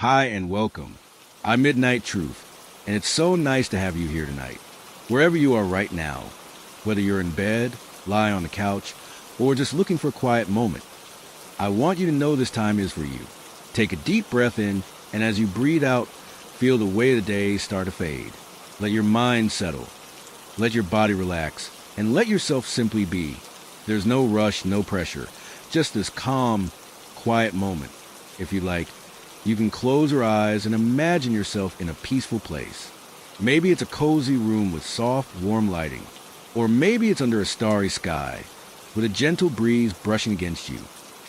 Hi and welcome. I'm Midnight Truth, and it's so nice to have you here tonight. Wherever you are right now, whether you're in bed, lie on the couch, or just looking for a quiet moment, I want you to know this time is for you. Take a deep breath in, and as you breathe out, feel the weight of the day start to fade. Let your mind settle. Let your body relax, and let yourself simply be. There's no rush, no pressure, just this calm, quiet moment. If you like, you can close your eyes and imagine yourself in a peaceful place. Maybe it's a cozy room with soft, warm lighting. Or maybe it's under a starry sky, with a gentle breeze brushing against you.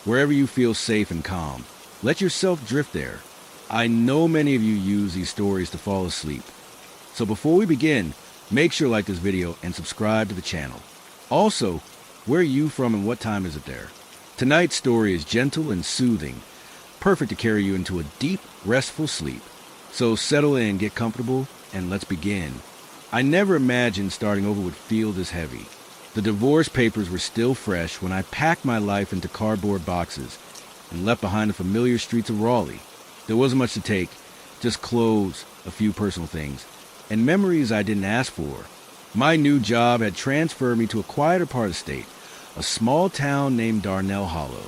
Wherever you feel safe and calm, let yourself drift there. I know many of you use these stories to fall asleep. So before we begin, make sure to like this video and subscribe to the channel. Also, where are you from and what time is it there? Tonight's story is gentle and soothing, perfect to carry you into a deep, restful sleep. So settle in, get comfortable, and let's begin. I never imagined starting over would feel this heavy. The divorce papers were still fresh when I packed my life into cardboard boxes and left behind the familiar streets of Raleigh. There wasn't much to take, just clothes, a few personal things, and memories I didn't ask for. My new job had transferred me to a quieter part of the state, a small town named Darnell Hollow.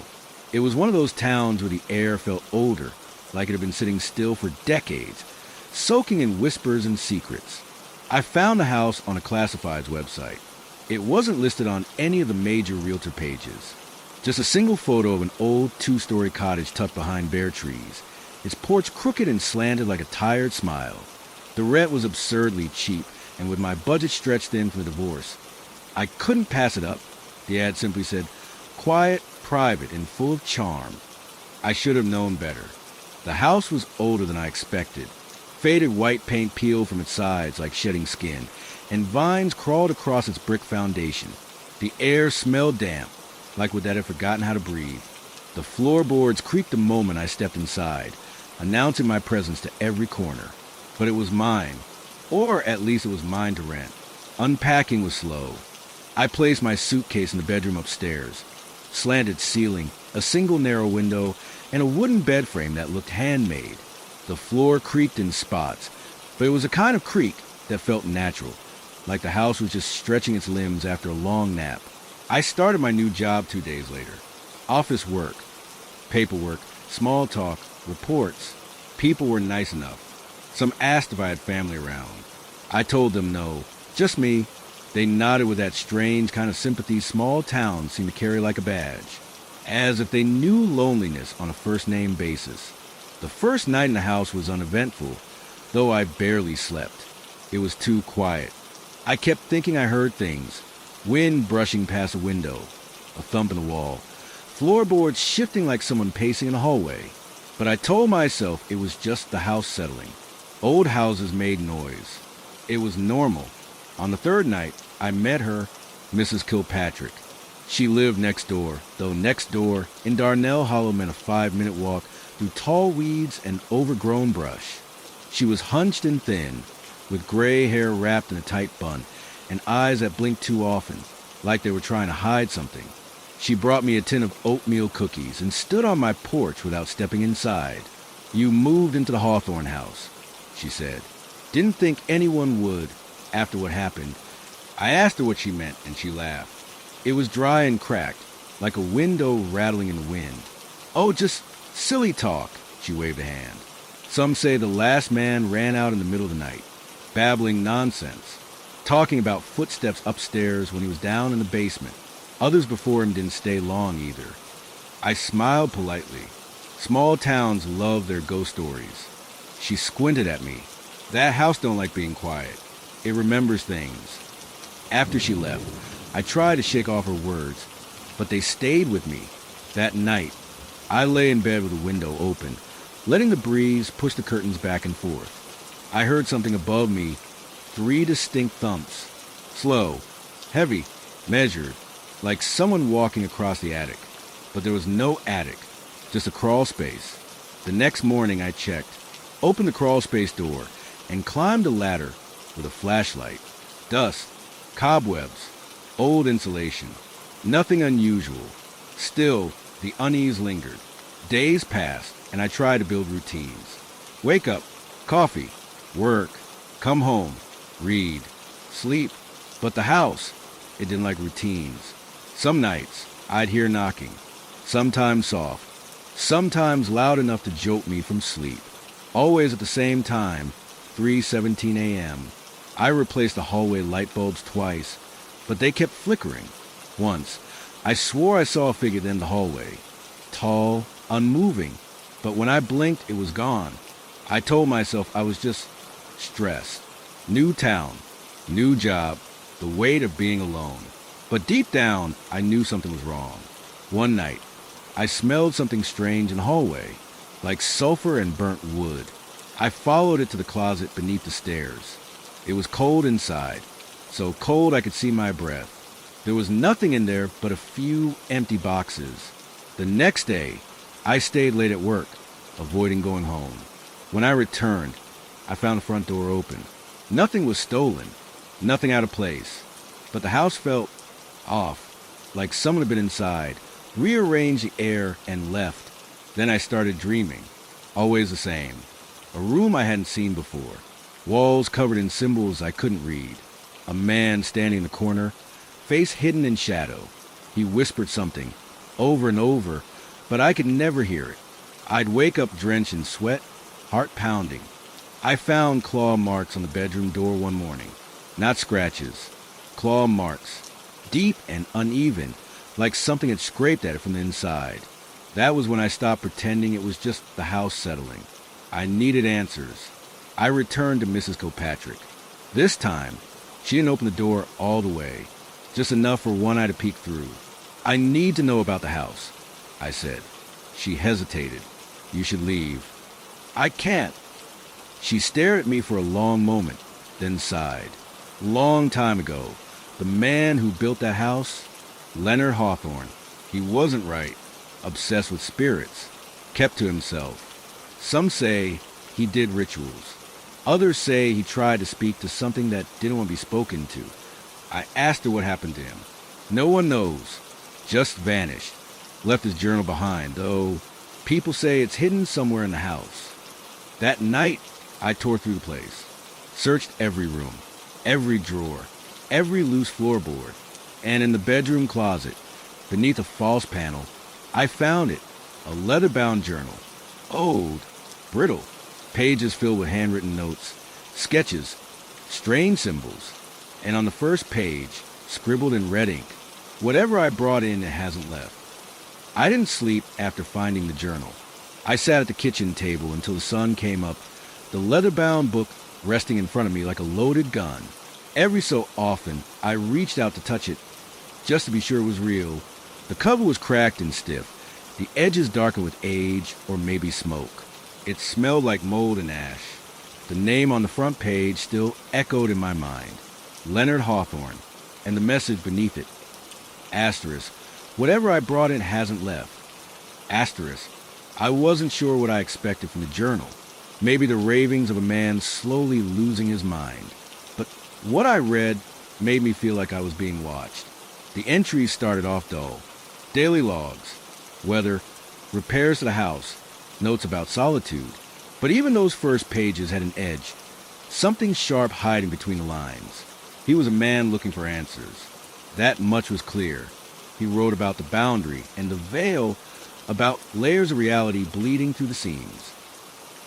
It was one of those towns where the air felt older, like it had been sitting still for decades, soaking in whispers and secrets. I found the house on a classifieds website. It wasn't listed on any of the major realtor pages. Just a single photo of an old two-story cottage tucked behind bare trees, its porch crooked and slanted like a tired smile. The rent was absurdly cheap, and with my budget stretched thin from the divorce, I couldn't pass it up. The ad simply said, "Quiet, private, and full of charm." I should have known better. The house was older than I expected. Faded white paint peeled from its sides like shedding skin, and vines crawled across its brick foundation. The air smelled damp, like would that had forgotten how to breathe. The floorboards creaked the moment I stepped inside, announcing my presence to every corner. But it was mine, or at least it was mine to rent. Unpacking was slow. I placed my suitcase in the bedroom upstairs. Slanted ceiling, a single narrow window, and a wooden bed frame that looked handmade. The floor creaked in spots, but it was a kind of creak that felt natural, like the house was just stretching its limbs after a long nap. I started my new job 2 days later. Office work, paperwork, small talk, reports. People were nice enough. Some asked if I had family around. I told them no, just me. They nodded with that strange kind of sympathy small towns seem to carry like a badge, as if they knew loneliness on a first-name basis. The first night in the house was uneventful, though I barely slept. It was too quiet. I kept thinking I heard things. Wind brushing past a window, a thump in the wall, floorboards shifting like someone pacing in a hallway. But I told myself it was just the house settling. Old houses made noise. It was normal. On the third night, I met her, Mrs. Kilpatrick. She lived next door, though next door in Darnell Hollow meant a 5-minute walk through tall weeds and overgrown brush. She was hunched and thin, with gray hair wrapped in a tight bun, and eyes that blinked too often, like they were trying to hide something. She brought me a tin of oatmeal cookies and stood on my porch without stepping inside. "You moved into the Hawthorne house," she said. "Didn't think anyone would, after what happened." I asked her what she meant, and she laughed. It was dry and cracked, like a window rattling in the wind. "Oh, just silly talk," she waved a hand. "Some say the last man ran out in the middle of the night, babbling nonsense, talking about footsteps upstairs when he was down in the basement. Others before him didn't stay long either." I smiled politely. Small towns love their ghost stories. She squinted at me. "That house don't like being quiet. It remembers things." After she left, I tried to shake off her words, but they stayed with me. That night, I lay in bed with the window open, letting the breeze push the curtains back and forth. I heard something above me, 3 distinct thumps. Slow, heavy, measured, like someone walking across the attic. But there was no attic, just a crawl space. The next morning I checked, opened the crawl space door, and climbed a ladder with a flashlight. Dust, cobwebs, old insulation. Nothing unusual. Still, the unease lingered. Days passed, and I tried to build routines. Wake up, coffee, work, come home, read, sleep. But the house, it didn't like routines. Some nights, I'd hear knocking, sometimes soft, sometimes loud enough to jolt me from sleep. Always at the same time, 3:17 a.m. I replaced the hallway light bulbs twice, but they kept flickering. Once, I swore I saw a figure in the hallway, tall, unmoving, but when I blinked, it was gone. I told myself I was just stressed. New town, new job, the weight of being alone. But deep down, I knew something was wrong. One night, I smelled something strange in the hallway, like sulfur and burnt wood. I followed it to the closet beneath the stairs. It was cold inside, so cold I could see my breath. There was nothing in there but a few empty boxes. The next day, I stayed late at work, avoiding going home. When I returned, I found the front door open. Nothing was stolen, nothing out of place, but the house felt off, like someone had been inside, rearranged the air, and left. Then I started dreaming, always the same. A room I hadn't seen before, walls covered in symbols I couldn't read. A man standing in the corner, face hidden in shadow. He whispered something, over and over, but I could never hear it. I'd wake up drenched in sweat, heart pounding. I found claw marks on the bedroom door one morning. Not scratches, claw marks, deep and uneven, like something had scraped at it from the inside. That was when I stopped pretending it was just the house settling. I needed answers. I returned to Mrs. Kilpatrick. This time, she didn't open the door all the way, just enough for one eye to peek through. "I need to know about the house," I said. She hesitated. "You should leave." "I can't." She stared at me for a long moment, then sighed. Long time ago, the man who built that house, Leonard Hawthorne, he wasn't right, obsessed with spirits, kept to himself. Some say he did rituals. Others say he tried to speak to something that didn't want to be spoken to. I asked her what happened to him. No one knows. Just vanished. Left his journal behind, though people say it's hidden somewhere in the house. That night, I tore through the place. Searched every room, every drawer, every loose floorboard, and in the bedroom closet, beneath a false panel, I found it, a leather-bound journal. Old, brittle, pages filled with handwritten notes, sketches, strange symbols, and on the first page, scribbled in red ink, "Whatever I brought in, it hasn't left." I didn't sleep after finding the journal. I sat at the kitchen table until the sun came up, the leather-bound book resting in front of me like a loaded gun. Every so often, I reached out to touch it, just to be sure it was real. The cover was cracked and stiff, the edges darkened with age or maybe smoke. It smelled like mold and ash. The name on the front page still echoed in my mind, Leonard Hawthorne, and the message beneath it, asterisk, "Whatever I brought in hasn't left." Asterisk, I wasn't sure what I expected from the journal. Maybe the ravings of a man slowly losing his mind. But what I read made me feel like I was being watched. The entries started off dull. Daily logs, weather, repairs to the house, notes about solitude. But even those first pages had an edge, something sharp hiding between the lines. He was a man looking for answers. That much was clear. He wrote about the boundary and the veil, about layers of reality bleeding through the seams.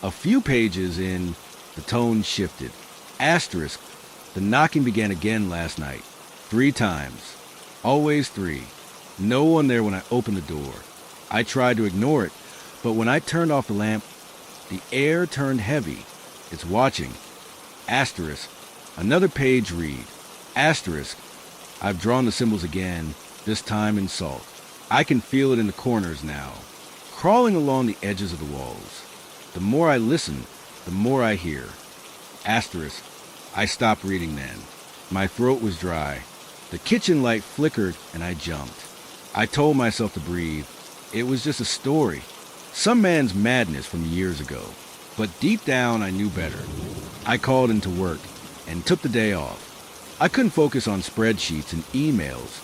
A few pages in, the tone shifted. Asterisk, the knocking began again last night. 3 times. Always 3. No one there when I opened the door. I tried to ignore it, but when I turned off the lamp, the air turned heavy. It's watching. Asterisk, another page read. Asterisk, I've drawn the symbols again, this time in salt. I can feel it in the corners now, crawling along the edges of the walls. The more I listen, the more I hear. Asterisk, I stopped reading then. My throat was dry. The kitchen light flickered and I jumped. I told myself to breathe. It was just a story. Some man's madness from years ago. But deep down I knew better. I called into work and took the day off. I couldn't focus on spreadsheets and emails,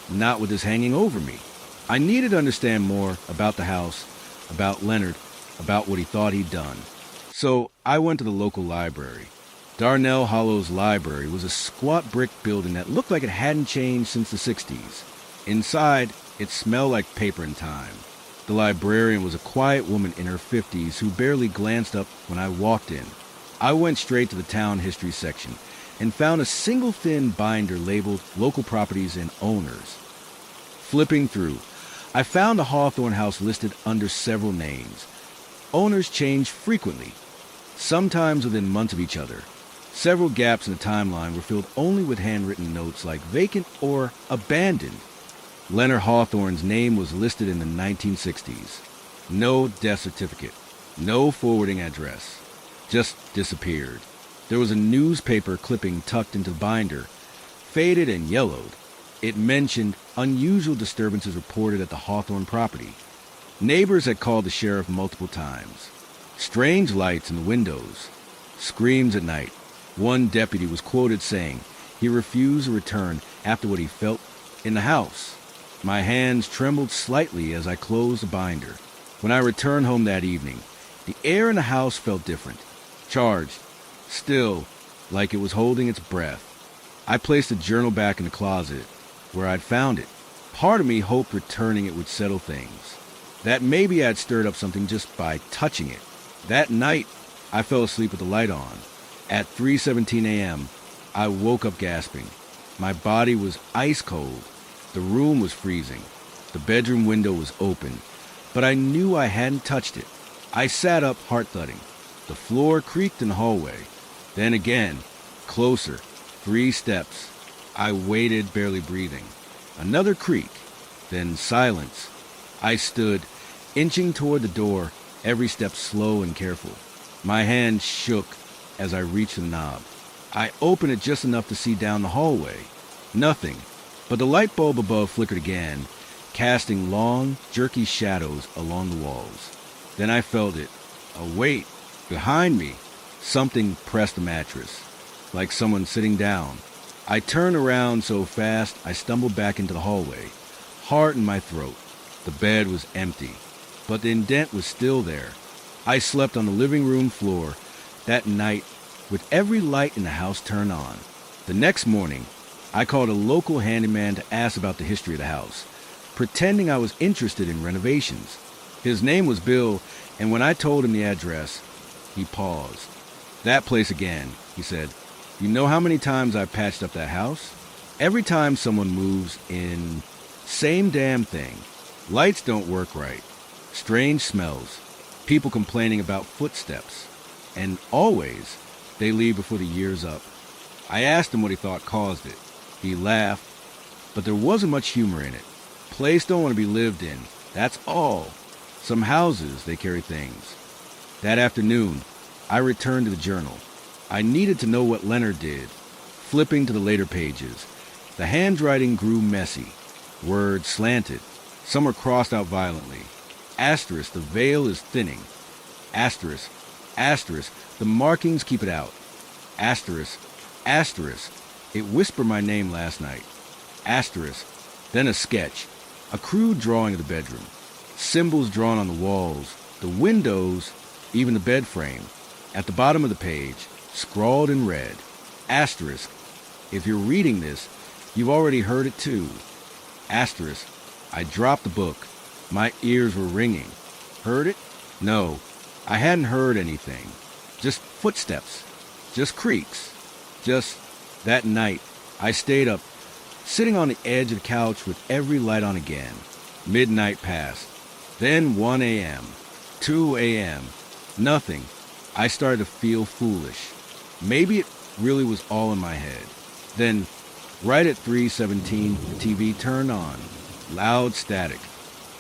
not with this hanging over me. I needed to understand more about the house, about Leonard, about what he thought he'd done. So I went to the local library. Darnell Hollow's library was a squat brick building that looked like it hadn't changed since the 60s. Inside, it smelled like paper and time. The librarian was a quiet woman in her 50s who barely glanced up when I walked in. I went straight to the town history section and found a single thin binder labeled Local Properties and Owners. Flipping through, I found a Hawthorne house listed under several names. Owners changed frequently, sometimes within months of each other. Several gaps in the timeline were filled only with handwritten notes like vacant or abandoned. Leonard Hawthorne's name was listed in the 1960s. No death certificate, no forwarding address. Just disappeared. There was a newspaper clipping tucked into the binder, faded and yellowed. It mentioned unusual disturbances reported at the Hawthorne property. Neighbors had called the sheriff multiple times. Strange lights in the windows. Screams at night. One deputy was quoted saying he refused to return after what he felt in the house. My hands trembled slightly as I closed the binder. When I returned home that evening, the air in the house felt different. Charged. Still, like it was holding its breath. I placed the journal back in the closet where I'd found it. Part of me hoped returning it would settle things. That maybe I'd stirred up something just by touching it. That night, I fell asleep with the light on. At 3:17 a.m., I woke up gasping. My body was ice cold. The room was freezing. The bedroom window was open, but I knew I hadn't touched it. I sat up, heart thudding. The floor creaked in the hallway. Then again, closer, 3 steps. I waited, barely breathing. Another creak, then silence. I stood, inching toward the door, every step slow and careful. My hand shook as I reached the knob. I opened it just enough to see down the hallway. Nothing, but the light bulb above flickered again, casting long, jerky shadows along the walls. Then I felt it. A weight. Behind me. Something pressed the mattress, like someone sitting down. I turned around so fast I stumbled back into the hallway, heart in my throat. The bed was empty, but the indent was still there. I slept on the living room floor that night with every light in the house turned on. The next morning, I called a local handyman to ask about the history of the house, pretending I was interested in renovations. His name was Bill, and when I told him the address, he paused. That place again, he said. You know how many times I've patched up that house? Every time someone moves in, same damn thing. Lights don't work right. Strange smells. People complaining about footsteps. And always, they leave before the year's up. I asked him what he thought caused it. He laughed, but there wasn't much humor in it. Place don't want to be lived in. That's all. Some houses, they carry things. That afternoon, I returned to the journal. I needed to know what Leonard did. Flipping to the later pages, the handwriting grew messy. Words slanted. Some were crossed out violently. Asterisk, the veil is thinning. Asterisk, asterisk, the markings keep it out. Asterisk, asterisk, it whispered my name last night. Asterisk, then a sketch, a crude drawing of the bedroom. Symbols drawn on the walls, the windows, even the bed frame. At the bottom of the page, scrawled in red, asterisk, if you're reading this, you've already heard it too. Asterisk, I dropped the book. My ears were ringing. Heard it? No, I hadn't heard anything. Just footsteps. Just creaks. Just that night, I stayed up, sitting on the edge of the couch with every light on again. Midnight passed. Then 1 a.m., 2 a.m., nothing. I started to feel foolish. Maybe it really was all in my head. Then, right at 3:17, the TV turned on. Loud static.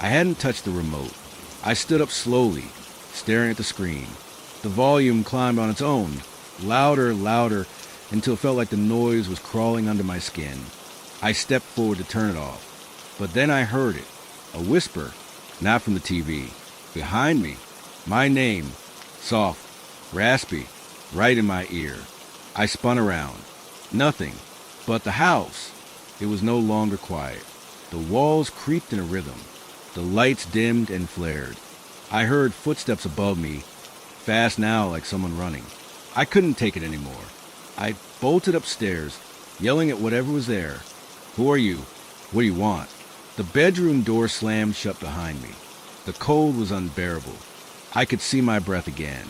I hadn't touched the remote. I stood up slowly, staring at the screen. The volume climbed on its own, louder, louder, until it felt like the noise was crawling under my skin. I stepped forward to turn it off. But then I heard it. A whisper, not from the TV. Behind me. My name. Soft, raspy, right in my ear. I spun around. Nothing. But the house. It was no longer quiet. The walls creaked in a rhythm. The lights dimmed and flared. I heard footsteps above me, fast now like someone running. I couldn't take it anymore. I bolted upstairs, yelling at whatever was there. Who are you? What do you want? The bedroom door slammed shut behind me. The cold was unbearable. I could see my breath again.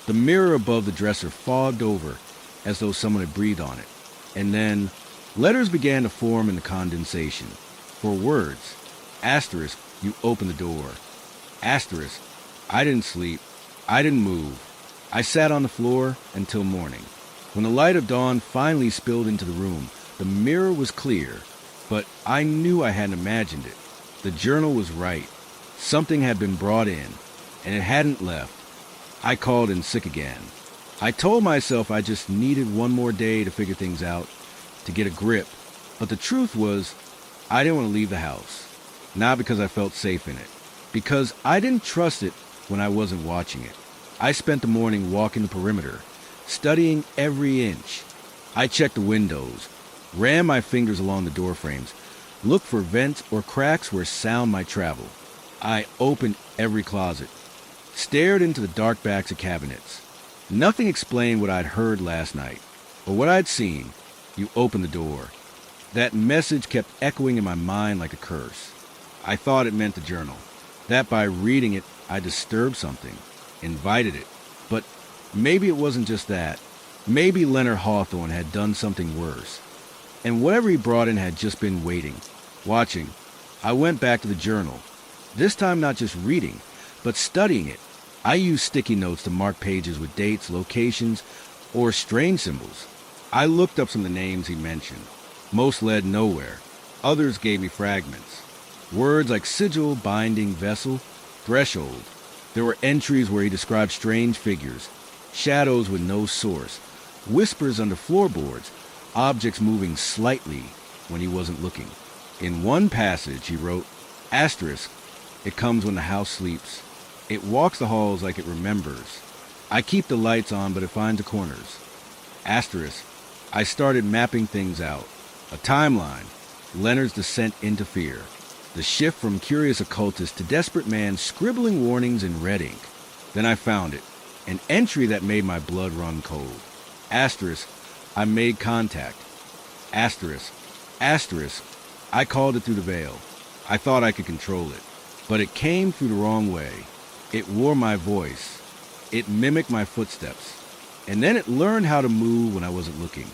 The mirror above the dresser fogged over as though someone had breathed on it. And then letters began to form in the condensation. For words. Asterisk, you opened the door. Asterisk, I didn't sleep. I didn't move. I sat on the floor until morning. When the light of dawn finally spilled into the room, the mirror was clear, but I knew I hadn't imagined it. The journal was right. Something had been brought in, and it hadn't left. I called in sick again. I told myself I just needed one more day to figure things out, to get a grip. But the truth was, I didn't want to leave the house. Not because I felt safe in it. Because I didn't trust it when I wasn't watching it. I spent the morning walking the perimeter, studying every inch. I checked the windows, ran my fingers along the door frames, looked for vents or cracks where sound might travel. I opened every closet, stared into the dark backs of cabinets. Nothing explained what I'd heard last night, or what I'd seen. You opened the door. That message kept echoing in my mind like a curse. I thought it meant the journal, that by reading it, I disturbed something, invited it. But maybe it wasn't just that. Maybe Leonard Hawthorne had done something worse. And whatever he brought in had just been waiting, watching. I went back to the journal. This time not just reading, but studying it. I used sticky notes to mark pages with dates, locations, or strange symbols. I looked up some of the names he mentioned. Most led nowhere. Others gave me fragments. Words like sigil, binding, vessel, threshold. There were entries where he described strange figures, shadows with no source, whispers under floorboards, objects moving slightly when he wasn't looking. In one passage, he wrote, asterisk, it comes when the house sleeps. It walks the halls like it remembers. I keep the lights on, but it finds the corners. Asterisk, I started mapping things out. A timeline, Leonard's descent into fear. The shift from curious occultist to desperate man scribbling warnings in red ink. Then I found it, an entry that made my blood run cold. Asterisk, I made contact. Asterisk, asterisk, I called it through the veil. I thought I could control it, but it came through the wrong way. It wore my voice. It mimicked my footsteps. And then it learned how to move when I wasn't looking.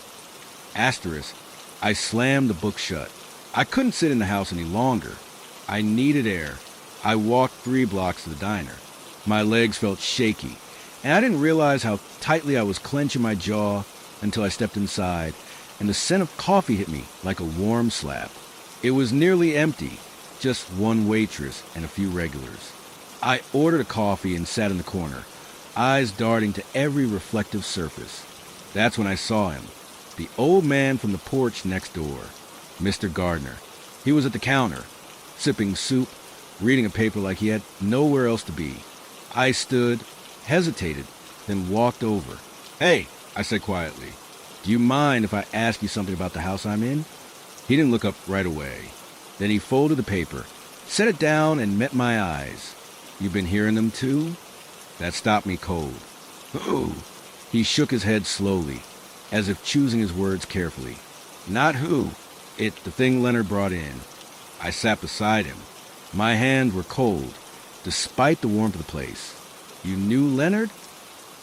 Asterisk, I slammed the book shut. I couldn't sit in the house any longer. I needed air. I walked 3 blocks to the diner. My legs felt shaky, and I didn't realize how tightly I was clenching my jaw until I stepped inside, and the scent of coffee hit me like a warm slap. It was nearly empty, just one waitress and a few regulars. I ordered a coffee and sat in the corner, eyes darting to every reflective surface. That's when I saw him, the old man from the porch next door, Mr. Gardner. He was at the counter, sipping soup, reading a paper like he had nowhere else to be. I stood, hesitated, then walked over. Hey, I said quietly, do you mind if I ask you something about the house I'm in? He didn't look up right away. Then he folded the paper, set it down, and met my eyes. You've been hearing them too? That stopped me cold. Who? He shook his head slowly, as if choosing his words carefully. Not who. The thing Leonard brought in. I sat beside him. My hands were cold, despite the warmth of the place. You knew Leonard?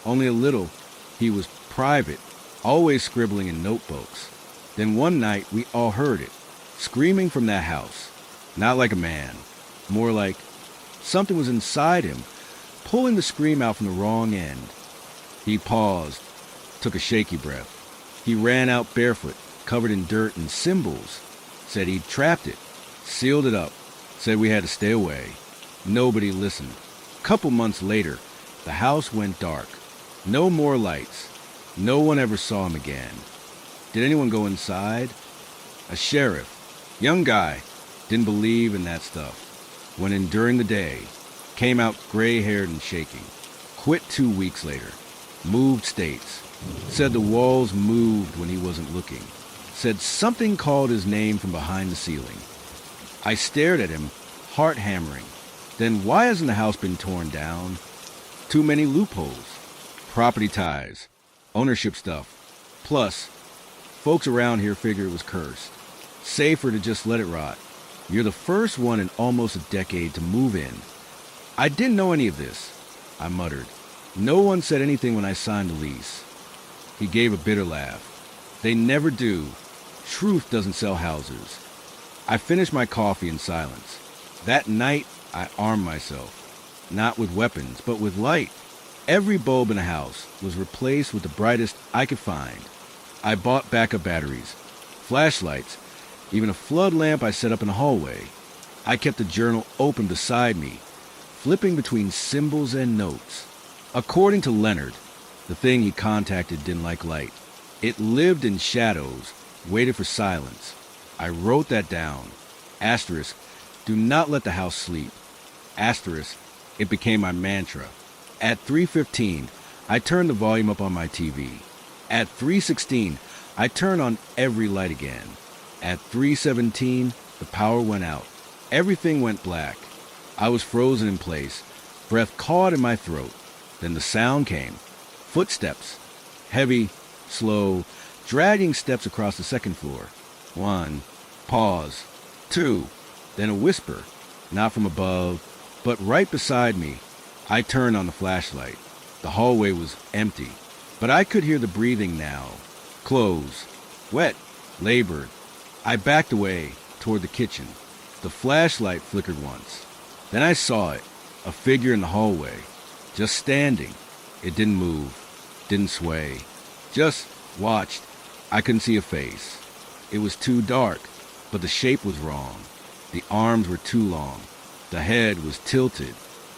Only a little. He was private, always scribbling in notebooks. Then one night we all heard it, screaming from that house. Not like a man, more like something was inside him, pulling the scream out from the wrong end. He paused, took a shaky breath. He ran out barefoot, covered in dirt and symbols. Said he'd trapped it, sealed it up, said we had to stay away. Nobody listened. Couple months later, the house went dark. No more lights. No one ever saw him again. Did anyone go inside? A sheriff, young guy, didn't believe in that stuff. Went in during the day, came out gray-haired and shaking. Quit 2 weeks later. Moved states. Said the walls moved when he wasn't looking. Said something called his name from behind the ceiling. I stared at him, heart hammering. Then why hasn't the house been torn down? Too many loopholes. Property ties, ownership stuff. Plus, folks around here figure it was cursed. Safer to just let it rot. You're the first one in almost a decade to move in. I didn't know any of this, I muttered. No one said anything when I signed the lease. He gave a bitter laugh. They never do. Truth doesn't sell houses. I finished my coffee in silence. That night, I armed myself. Not with weapons, but with light. Every bulb in the house was replaced with the brightest I could find. I bought backup batteries, flashlights, even a flood lamp I set up in the hallway. I kept the journal open beside me, flipping between symbols and notes. According to Leonard, the thing he contacted didn't like light. It lived in shadows, waited for silence. I wrote that down. Asterisk, do not let the house sleep. Asterisk, it became my mantra. At 3:15, I turned the volume up on my TV. At 3:16, I turned on every light again. At 3:17, the power went out. Everything went black. I was frozen in place, breath caught in my throat. Then the sound came. Footsteps. Heavy, slow, dragging steps across the second floor. 1. Pause. 2. Then a whisper. Not from above, but right beside me. I turned on the flashlight. The hallway was empty, but I could hear the breathing now. Clothes. Wet. Labored. I backed away toward the kitchen. The flashlight flickered once. Then I saw it. A figure in the hallway. Just standing. It didn't move. Didn't sway. Just watched. I couldn't see a face. It was too dark, but the shape was wrong. The arms were too long. The head was tilted.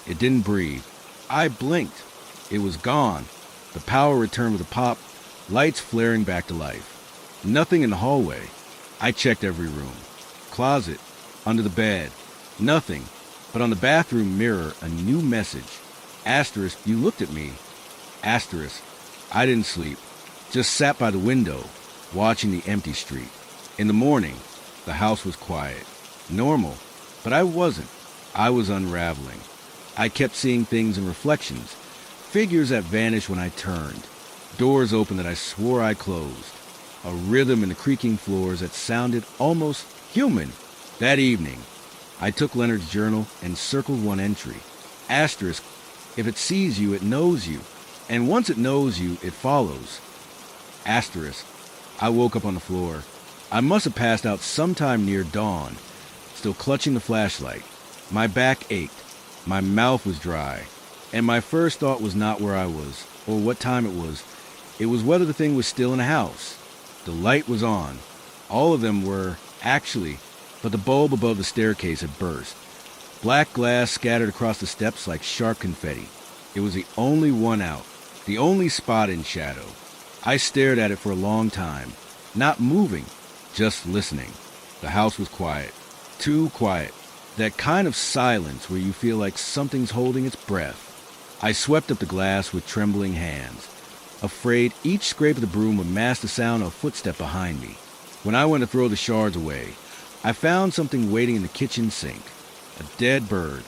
It didn't breathe. I blinked. It was gone. The power returned with a pop, lights flaring back to life. Nothing in the hallway. I checked every room. Closet, under the bed. Nothing. But on the bathroom mirror, a new message. Asterisk, you looked at me. Asterisk, I didn't sleep. Just sat by the window, watching the empty street. In the morning, the house was quiet. Normal. But I wasn't. I was unraveling. I kept seeing things in reflections. Figures that vanished when I turned. Doors open that I swore I closed. A rhythm in the creaking floors that sounded almost human. That evening, I took Leonard's journal and circled one entry. Asterisk, if it sees you, it knows you. And once it knows you, it follows. Asterisk, I woke up on the floor. I must have passed out sometime near dawn, still clutching the flashlight. My back ached. My mouth was dry. And my first thought was not where I was, or what time it was. It was whether the thing was still in the house. The light was on. All of them were, actually, but the bulb above the staircase had burst. Black glass scattered across the steps like sharp confetti. It was the only one out, the only spot in shadow. I stared at it for a long time, not moving, just listening. The house was quiet, too quiet. That kind of silence where you feel like something's holding its breath. I swept up the glass with trembling hands, afraid each scrape of the broom would mask the sound of a footstep behind me. When I went to throw the shards away, I found something waiting in the kitchen sink. A dead bird,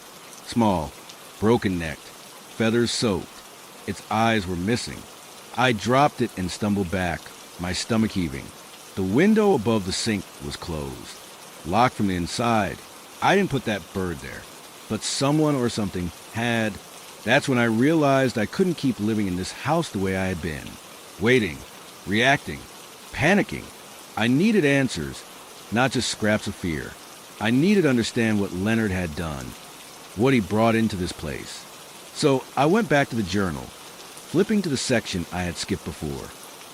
small, broken-necked, feathers soaked. Its eyes were missing. I dropped it and stumbled back, my stomach heaving. The window above the sink was closed, locked from the inside. I didn't put that bird there, but someone or something had. That's when I realized I couldn't keep living in this house the way I had been. Waiting, reacting, panicking. I needed answers, not just scraps of fear. I needed to understand what Leonard had done, what he brought into this place. So I went back to the journal, flipping to the section I had skipped before.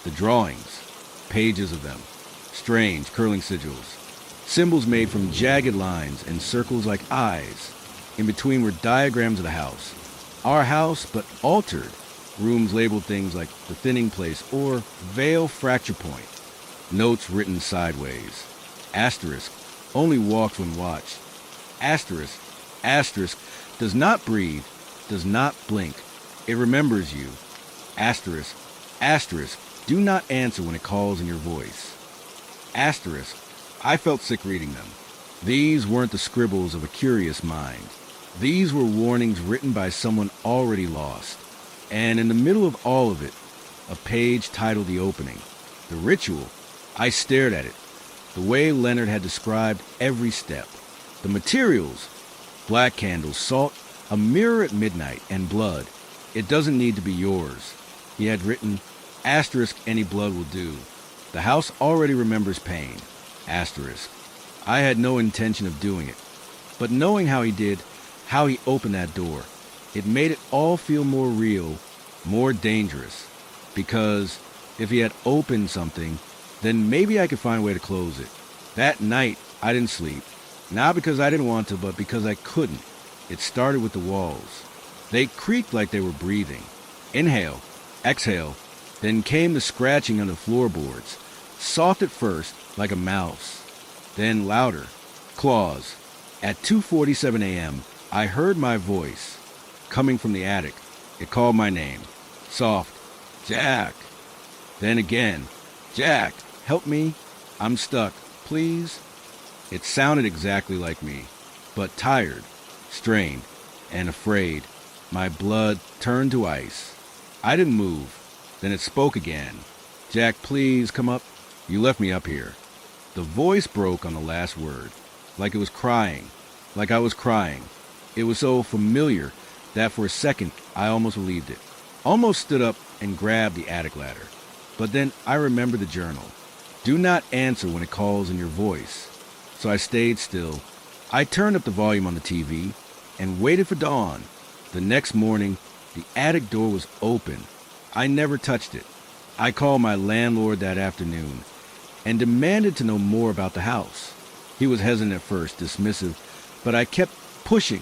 The drawings, pages of them, strange curling sigils. Symbols made from jagged lines and circles like eyes. In between were diagrams of the house. Our house, but altered. Rooms labeled things like the thinning place or veil fracture point. Notes written sideways. Asterisk, only walks when watched. Asterisk, asterisk, does not breathe, does not blink. It remembers you. Asterisk, asterisk, do not answer when it calls in your voice. Asterisk, I felt sick reading them. These weren't the scribbles of a curious mind. These were warnings written by someone already lost. And in the middle of all of it, a page titled The Opening. The Ritual. I stared at it, the way Leonard had described every step. The materials: black candles, salt, a mirror at midnight, and blood. It doesn't need to be yours. He had written, asterisk, any blood will do. The house already remembers pain. Asterisk. I had no intention of doing it. But knowing how he did, how he opened that door, it made it all feel more real, more dangerous. Because if he had opened something, then maybe I could find a way to close it. That night, I didn't sleep. Not because I didn't want to, but because I couldn't. It started with the walls. They creaked like they were breathing. Inhale, exhale, then came the scratching on the floorboards. Soft at first, like a mouse. Then louder. Claws. At 2:47 a.m., I heard my voice coming from the attic. It called my name. Soft. Jack. Then again. Jack, help me. I'm stuck. Please. It sounded exactly like me, but tired, strained, and afraid. My blood turned to ice. I didn't move. Then it spoke again. Jack, please come up. You left me up here. The voice broke on the last word, like it was crying, like I was crying. It was so familiar that for a second I almost believed it. Almost stood up and grabbed the attic ladder. But then I remembered the journal. Do not answer when it calls in your voice. So I stayed still. I turned up the volume on the TV and waited for dawn. The next morning, the attic door was open. I never touched it. I called my landlord that afternoon and demanded to know more about the house. He was hesitant at first, dismissive, but I kept pushing,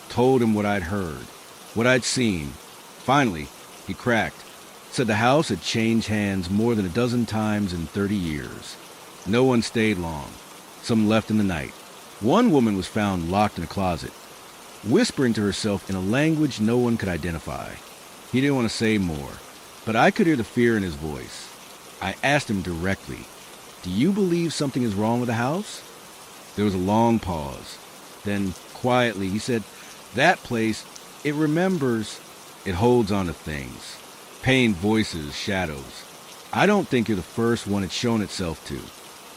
told him what I'd heard, what I'd seen. Finally, he cracked, said the house had changed hands more than a dozen times in 30 years. No one stayed long. Some left in the night. One woman was found locked in a closet, whispering to herself in a language no one could identify. He didn't want to say more, but I could hear the fear in his voice. I asked him directly, do you believe something is wrong with the house? There was a long pause. Then, quietly, he said, that place, it remembers, it holds on to things. Pain, voices, shadows. I don't think you're the first one it's shown itself to.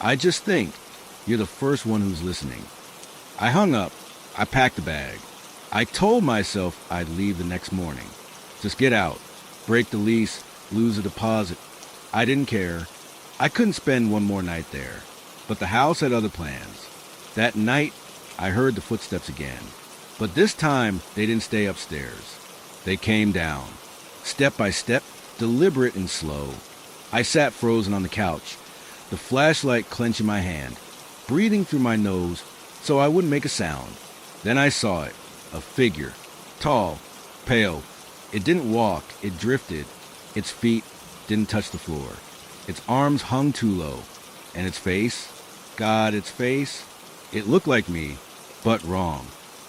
I just think you're the first one who's listening. I hung up. I packed the bag. I told myself I'd leave the next morning. Just get out. Break the lease. Lose the deposit. I didn't care. I couldn't spend one more night there. But the house had other plans. That night, I heard the footsteps again. But this time, they didn't stay upstairs. They came down. Step by step, deliberate and slow. I sat frozen on the couch, the flashlight clenched in my hand, breathing through my nose so I wouldn't make a sound. Then I saw it, a figure, tall, pale. It didn't walk, it drifted. Its feet didn't touch the floor. Its arms hung too low. And its face? God, its face? It looked like me, but wrong.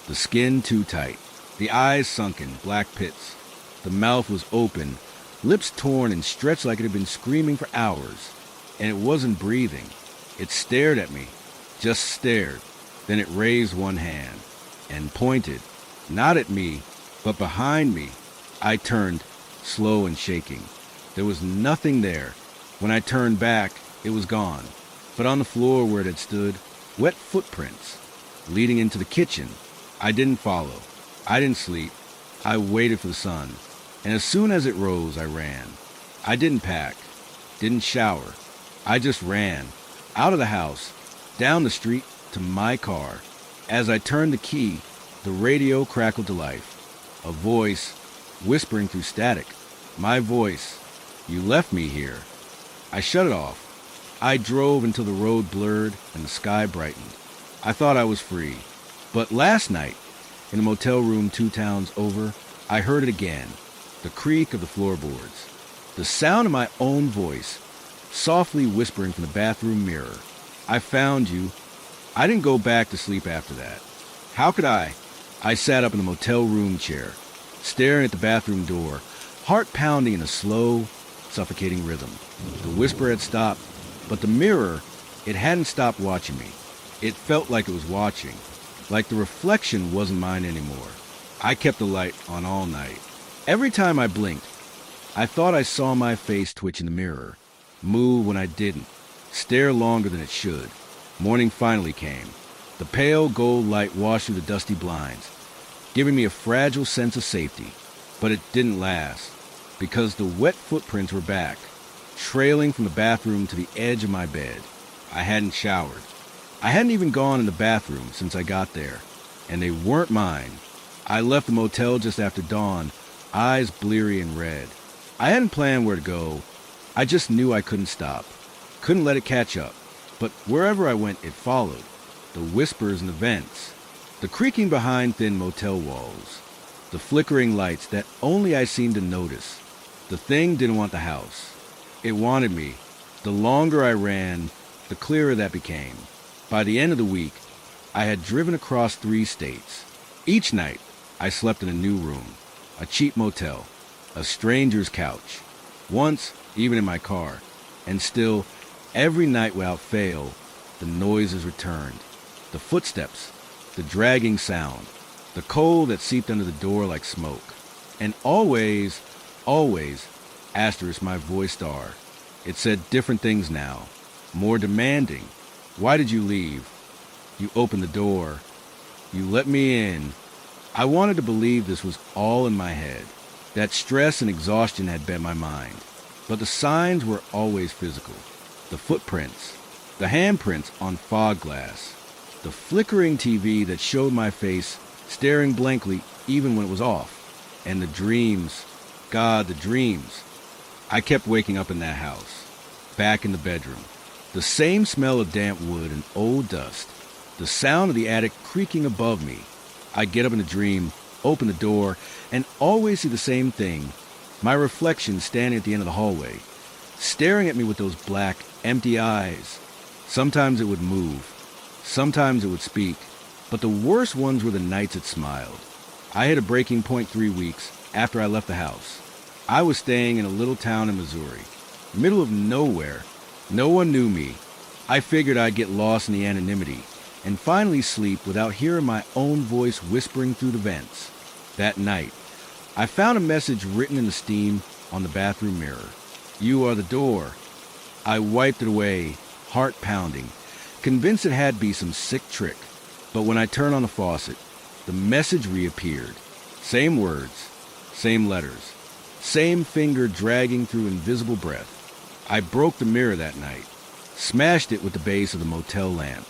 The skin too tight. The eyes sunken, black pits. The mouth was open, lips torn and stretched like it had been screaming for hours. And it wasn't breathing. It stared at me, just stared. Then it raised one hand and pointed, not at me, but behind me. I turned, slow and shaking. There was nothing there. When I turned back, it was gone. But on the floor where it had stood, wet footprints, leading into the kitchen. I didn't follow. I didn't sleep. I waited for the sun. And as soon as it rose, I ran. I didn't pack, didn't shower. I just ran, out of the house, down the street to my car. As I turned the key, the radio crackled to life. A voice whispering through static. My voice. You left me here. I shut it off. I drove until the road blurred and the sky brightened. I thought I was free. But last night, in a motel room 2 towns over, I heard it again. The creak of the floorboards. The sound of my own voice, softly whispering from the bathroom mirror. I found you. I didn't go back to sleep after that. How could I? I sat up in the motel room chair, staring at the bathroom door, heart pounding in a slow, suffocating rhythm. The whisper had stopped, but the mirror, it hadn't stopped watching me. It felt like it was watching, like the reflection wasn't mine anymore. I kept the light on all night. Every time I blinked, I thought I saw my face twitch in the mirror, move when I didn't, stare longer than it should. Morning finally came. The pale gold light washed through the dusty blinds, giving me a fragile sense of safety. But it didn't last, because the wet footprints were back, trailing from the bathroom to the edge of my bed. I hadn't showered. I hadn't even gone in the bathroom since I got there, and they weren't mine. I left the motel just after dawn, eyes bleary and red. I hadn't planned where to go. I just knew I couldn't stop. Couldn't let it catch up. But wherever I went, it followed. The whispers and the vents. The creaking behind thin motel walls. The flickering lights that only I seemed to notice. The thing didn't want the house. It wanted me. The longer I ran, the clearer that became. By the end of the week, I had driven across 3 states. Each night, I slept in a new room, a cheap motel, a stranger's couch, once even in my car. And still, every night without fail, the noises returned. The footsteps, the dragging sound, the cold that seeped under the door like smoke. And always, asterisk my voice star. It said different things now, more demanding. Why did you leave? You opened the door. You let me in. I wanted to believe this was all in my head, that stress and exhaustion had bent my mind. But the signs were always physical. The footprints, the handprints on fog glass, the flickering TV that showed my face staring blankly even when it was off, and the dreams. God, the dreams. I kept waking up in that house, back in the bedroom. The same smell of damp wood and old dust, the sound of the attic creaking above me. I get up in a dream, open the door, and always see the same thing, my reflection standing at the end of the hallway, staring at me with those black, empty eyes. Sometimes it would move, sometimes it would speak, but the worst ones were the nights it smiled. I hit a breaking point 3 weeks after I left the house. I was staying in a little town in Missouri, middle of nowhere. No one knew me. I figured I'd get lost in the anonymity and finally sleep without hearing my own voice whispering through the vents. That night, I found a message written in the steam on the bathroom mirror. You are the door. I wiped it away, heart pounding, convinced it had to be some sick trick. But when I turned on the faucet, the message reappeared. Same words, same letters, same finger dragging through invisible breath. I broke the mirror that night, smashed it with the base of the motel lamp.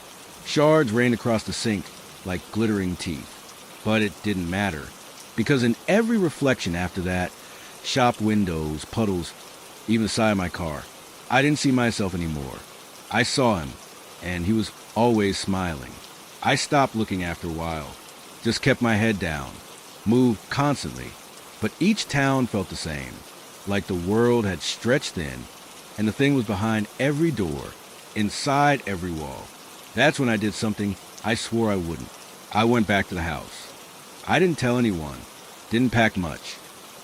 Shards rained across the sink like glittering teeth. But it didn't matter, because in every reflection after that, shop windows, puddles, even the side of my car, I didn't see myself anymore. I saw him, and he was always smiling. I stopped looking after a while, just kept my head down, moved constantly. But each town felt the same, like the world had stretched thin, and the thing was behind every door, inside every wall. That's when I did something I swore I wouldn't. I went back to the house. I didn't tell anyone, didn't pack much.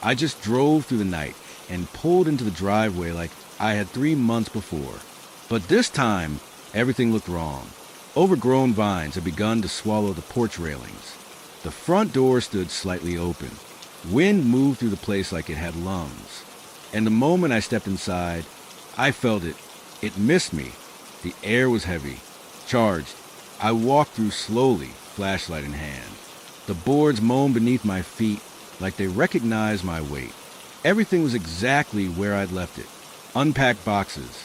I just drove through the night and pulled into the driveway like I had 3 months before. But this time, everything looked wrong. Overgrown vines had begun to swallow the porch railings. The front door stood slightly open. Wind moved through the place like it had lungs. And the moment I stepped inside, I felt it. It missed me. The air was heavy, charged. I walked through slowly, flashlight in hand. The boards moaned beneath my feet like they recognized my weight. Everything was exactly where I'd left it. Unpacked boxes,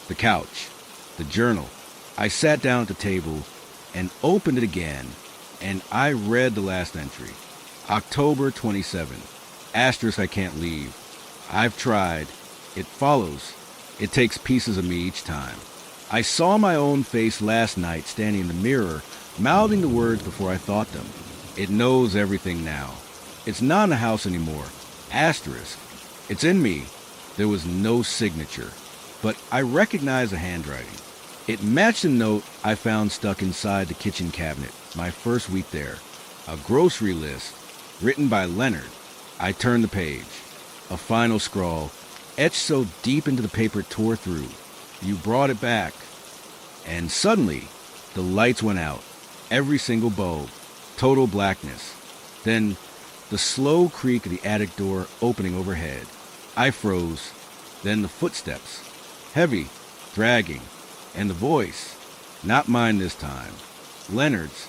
the couch, the journal. I sat down at the table and opened it again, and I read the last entry. October 27. Asterisk I can't leave. I've tried. It follows. It takes pieces of me each time. I saw my own face last night standing in the mirror, mouthing the words before I thought them. It knows everything now. It's not in the house anymore. Asterisk. It's in me. There was no signature, but I recognized the handwriting. It matched a note I found stuck inside the kitchen cabinet my first week there. A grocery list written by Leonard. I turned the page. A final scrawl, etched so deep into the paper it tore through. You brought it back. And suddenly, the lights went out. Every single bulb. Total blackness. Then, the slow creak of the attic door opening overhead. I froze. Then the footsteps. Heavy, dragging. And the voice. Not mine this time. Leonard's.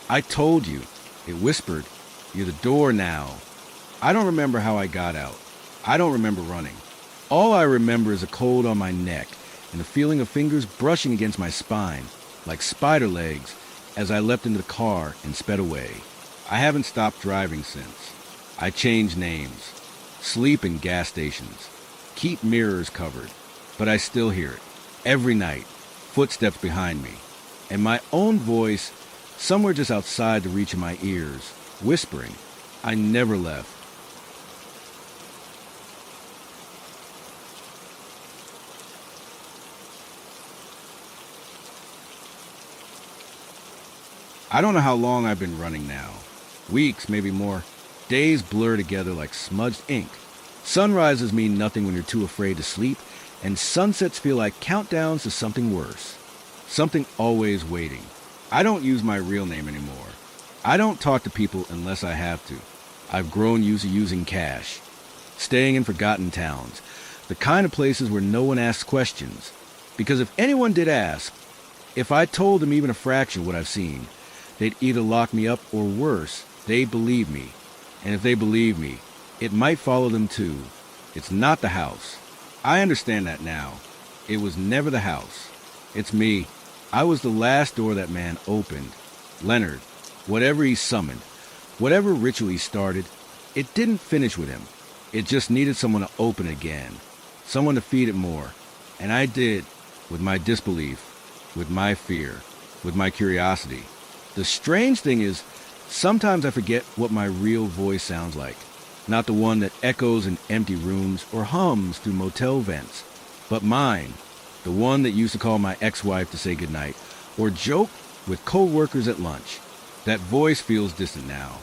I told you. It whispered. You're the door now. I don't remember how I got out. I don't remember running. All I remember is a cold on my neck and the feeling of fingers brushing against my spine, like spider legs, as I leapt into the car and sped away. I haven't stopped driving since. I changed names, sleep in gas stations, keep mirrors covered, but I still hear it. Every night, footsteps behind me, and my own voice somewhere just outside the reach of my ears, whispering, I never left. I don't know how long I've been running now. Weeks, maybe more. Days blur together like smudged ink. Sunrises mean nothing when you're too afraid to sleep, and sunsets feel like countdowns to something worse. Something always waiting. I don't use my real name anymore. I don't talk to people unless I have to. I've grown used to using cash. Staying in forgotten towns. The kind of places where no one asks questions. Because if anyone did ask, if I told them even a fraction of what I've seen, they'd either lock me up or worse, they'd believe me. And if they believe me, it might follow them too. It's not the house. I understand that now. It was never the house. It's me. I was the last door that man opened. Leonard, whatever he summoned, whatever ritual he started, it didn't finish with him. It just needed someone to open it again. Someone to feed it more. And I did, with my disbelief, with my fear, with my curiosity. The strange thing is, sometimes I forget what my real voice sounds like. Not the one that echoes in empty rooms or hums through motel vents, but mine, the one that used to call my ex-wife to say goodnight, or joke with co-workers at lunch. That voice feels distant now,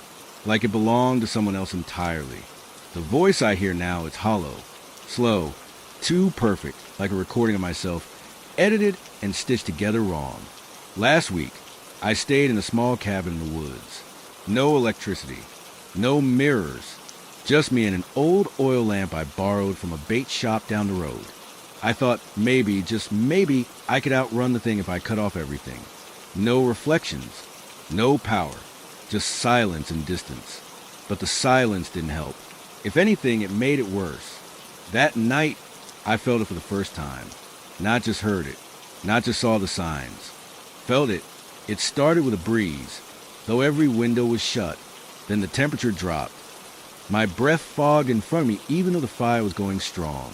like it belonged to someone else entirely. The voice I hear now is hollow, slow, too perfect, like a recording of myself, edited and stitched together wrong. Last week, I stayed in a small cabin in the woods. No electricity, no mirrors, just me and an old oil lamp I borrowed from a bait shop down the road. I thought maybe, just maybe, I could outrun the thing if I cut off everything. No reflections, no power, just silence and distance. But the silence didn't help. If anything, it made it worse. That night, I felt it for the first time. Not just heard it, not just saw the signs. Felt it. It started with a breeze, though every window was shut. Then the temperature dropped. My breath fogged in front of me even though the fire was going strong.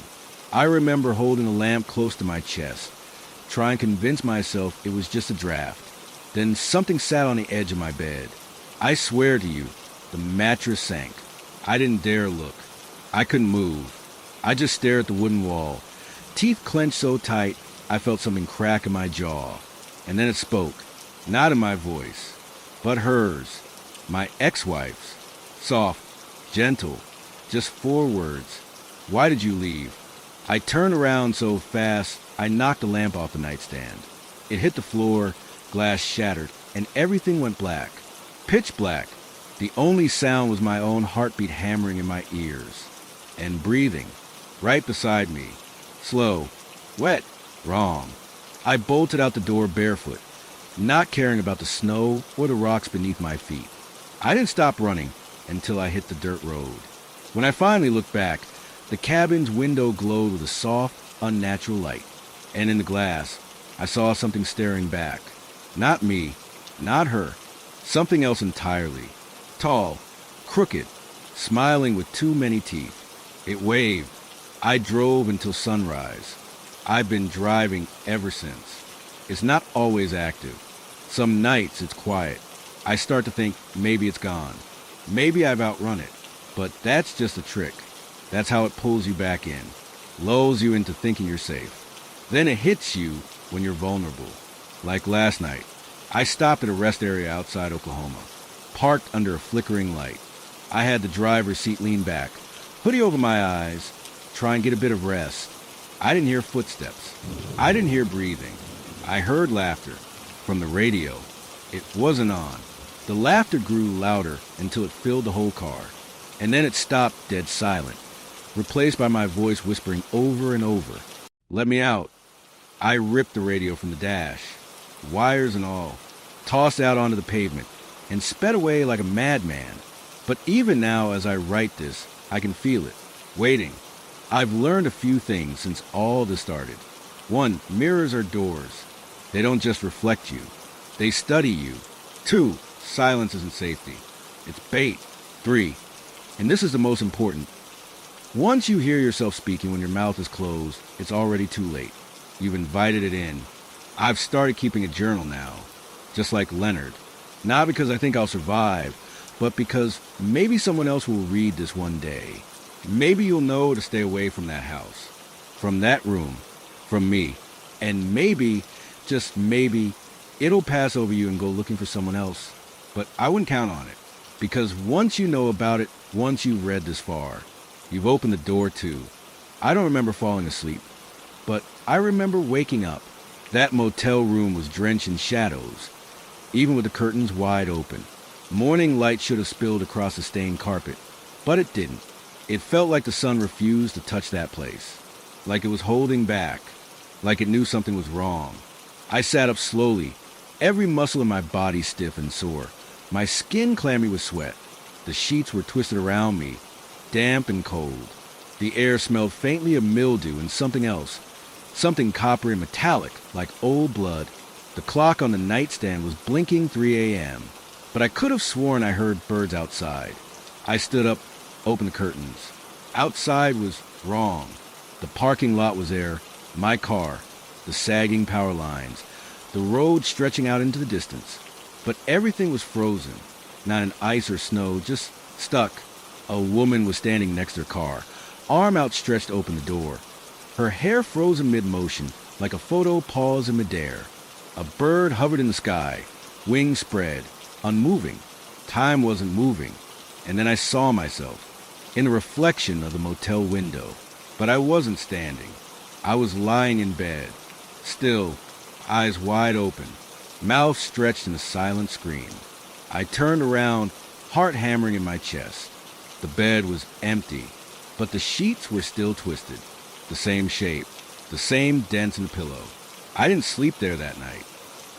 I remember holding a lamp close to my chest, trying to convince myself it was just a draft. Then something sat on the edge of my bed. I swear to you, the mattress sank. I didn't dare look. I couldn't move. I just stared at the wooden wall, teeth clenched so tight I felt something crack in my jaw. And then it spoke. Not in my voice, but hers, my ex-wife's. Soft, gentle, just 4 words. Why did you leave? I turned around so fast, I knocked the lamp off the nightstand. It hit the floor, glass shattered, and everything went black. Pitch black. The only sound was my own heartbeat hammering in my ears. And breathing, right beside me. Slow, wet, wrong. I bolted out the door barefoot, not caring about the snow or the rocks beneath my feet. I didn't stop running until I hit the dirt road. When I finally looked back, the cabin's window glowed with a soft, unnatural light. And in the glass, I saw something staring back. Not me, not her, something else entirely. Tall, crooked, smiling with too many teeth. It waved. I drove until sunrise. I've been driving ever since. It's not always active. Some nights it's quiet. I start to think maybe it's gone. Maybe I've outrun it. But that's just a trick. That's how it pulls you back in. Lulls you into thinking you're safe. Then it hits you when you're vulnerable. Like last night, I stopped at a rest area outside Oklahoma. Parked under a flickering light. I had the driver's seat leaned back, hoodie over my eyes, try and get a bit of rest. I didn't hear footsteps. I didn't hear breathing. I heard laughter from the radio. It wasn't on. The laughter grew louder until it filled the whole car. And then it stopped dead silent. replaced by my voice whispering over and over, "Let me out." I ripped the radio from the dash, wires and all, tossed out onto the pavement, and sped away like a madman. But even now, as I write this, I can feel it, waiting. I've learned a few things since all this started. 1, mirrors are doors. They don't just reflect you. They study you. 2, silence isn't safety. It's bait. 3, and this is the most important. Once you hear yourself speaking when your mouth is closed, it's already too late. You've invited it in. I've started keeping a journal now, just like Leonard. Not because I think I'll survive, but because maybe someone else will read this one day. Maybe you'll know to stay away from that house, from that room, from me. And maybe, just maybe, it'll pass over you and go looking for someone else. But I wouldn't count on it, because once you know about it, once you've read this far, you've opened the door too. I don't remember falling asleep, but I remember waking up. That motel room was drenched in shadows, even with the curtains wide open. Morning light should have spilled across the stained carpet, but it didn't. It felt like the sun refused to touch that place, like it was holding back, like it knew something was wrong. I sat up slowly, every muscle in my body stiff and sore, my skin clammy with sweat. The sheets were twisted around me, damp and cold. The air smelled faintly of mildew and something else, something coppery and metallic, like old blood. The clock on the nightstand was blinking 3 a.m., but I could have sworn I heard birds outside. I stood up, opened the curtains. Outside was wrong. The parking lot was there, my car, the sagging power lines, the road stretching out into the distance. But everything was frozen, not in ice or snow, just stuck. A woman was standing next to her car, arm outstretched to open the door. Her hair frozen mid-motion, like a photo paused in midair. A bird hovered in the sky, wings spread, unmoving. Time wasn't moving. And then I saw myself in the reflection of the motel window. But I wasn't standing. I was lying in bed, still, eyes wide open, mouth stretched in a silent scream. I turned around, heart hammering in my chest. The bed was empty, but the sheets were still twisted, the same shape, the same dents in the pillow. I didn't sleep there that night.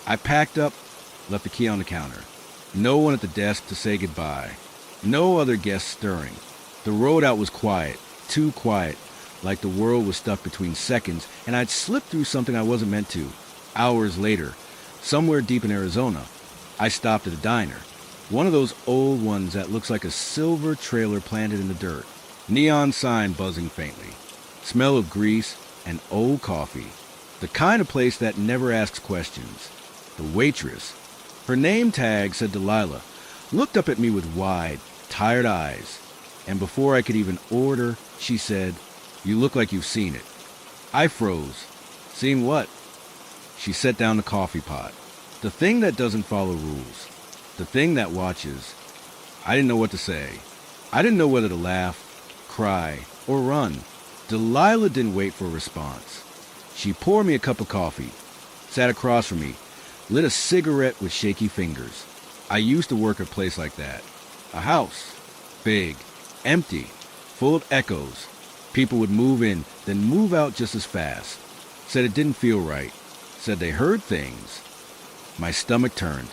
I packed up, left the key on the counter. No one at the desk to say goodbye. No other guests stirring. The road out was quiet, too quiet, like the world was stuck between seconds, and I'd slipped through something I wasn't meant to. Hours later, somewhere deep in Arizona, I stopped at a diner. One of those old ones that looks like a silver trailer planted in the dirt. Neon sign buzzing faintly. Smell of grease and old coffee. The kind of place that never asks questions. The waitress, her name tag said Delilah, looked up at me with wide, tired eyes. And before I could even order, she said, "You look like you've seen it." I froze. Seen what? She set down the coffee pot. The thing that doesn't follow rules. The thing that watches. I didn't know what to say. I didn't know whether to laugh, cry, or run. Delilah didn't wait for a response. She poured me a cup of coffee, sat across from me, lit a cigarette with shaky fingers. I used to work at a place like that. A house. Big. Empty. Full of echoes. People would move in, then move out just as fast. Said it didn't feel right. Said they heard things. My stomach turned.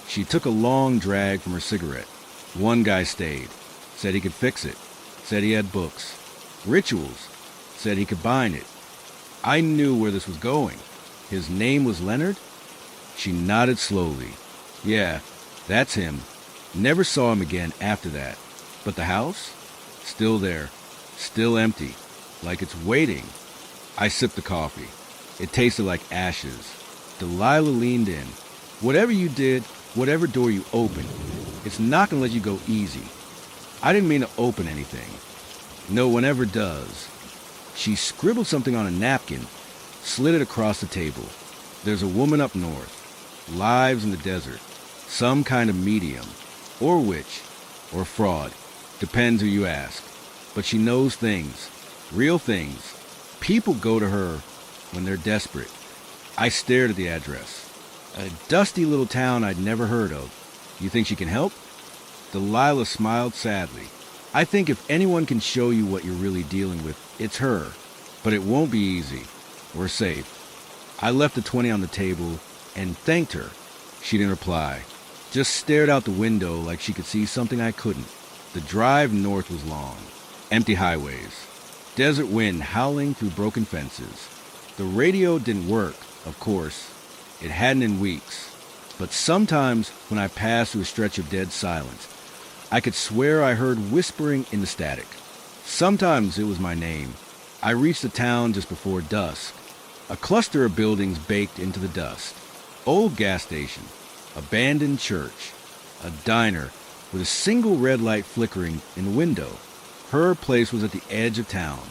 She took a long drag from her cigarette. One guy stayed. Said he could fix it. Said he had books. Rituals. Said he could bind it. I knew where this was going. His name was Leonard? She nodded slowly. Yeah, that's him. Never saw him again after that. But the house? Still there. Still empty. Like it's waiting. I sipped the coffee. It tasted like ashes. Delilah leaned in. Whatever you did, whatever door you opened, it's not going to let you go easy. I didn't mean to open anything. No one ever does. She scribbled something on a napkin, slid it across the table. There's a woman up north. Lives in the desert. Some kind of medium. Or witch. Or fraud. Depends who you ask. But she knows things. Real things. People go to her when they're desperate. I stared at the address. A dusty little town I'd never heard of. You think she can help? Delilah smiled sadly. I think if anyone can show you what you're really dealing with, it's her. But it won't be easy. We're safe. I left the 20 on the table and thanked her. She didn't reply. Just stared out the window like she could see something I couldn't. The drive north was long. Empty highways. Desert wind howling through broken fences. The radio didn't work, of course. It hadn't in weeks. But sometimes when I passed through a stretch of dead silence, I could swear I heard whispering in the static. Sometimes it was my name. I reached the town just before dusk. A cluster of buildings baked into the dust. Old gas station, abandoned church, a diner with a single red light flickering in the window. Her place was at the edge of town,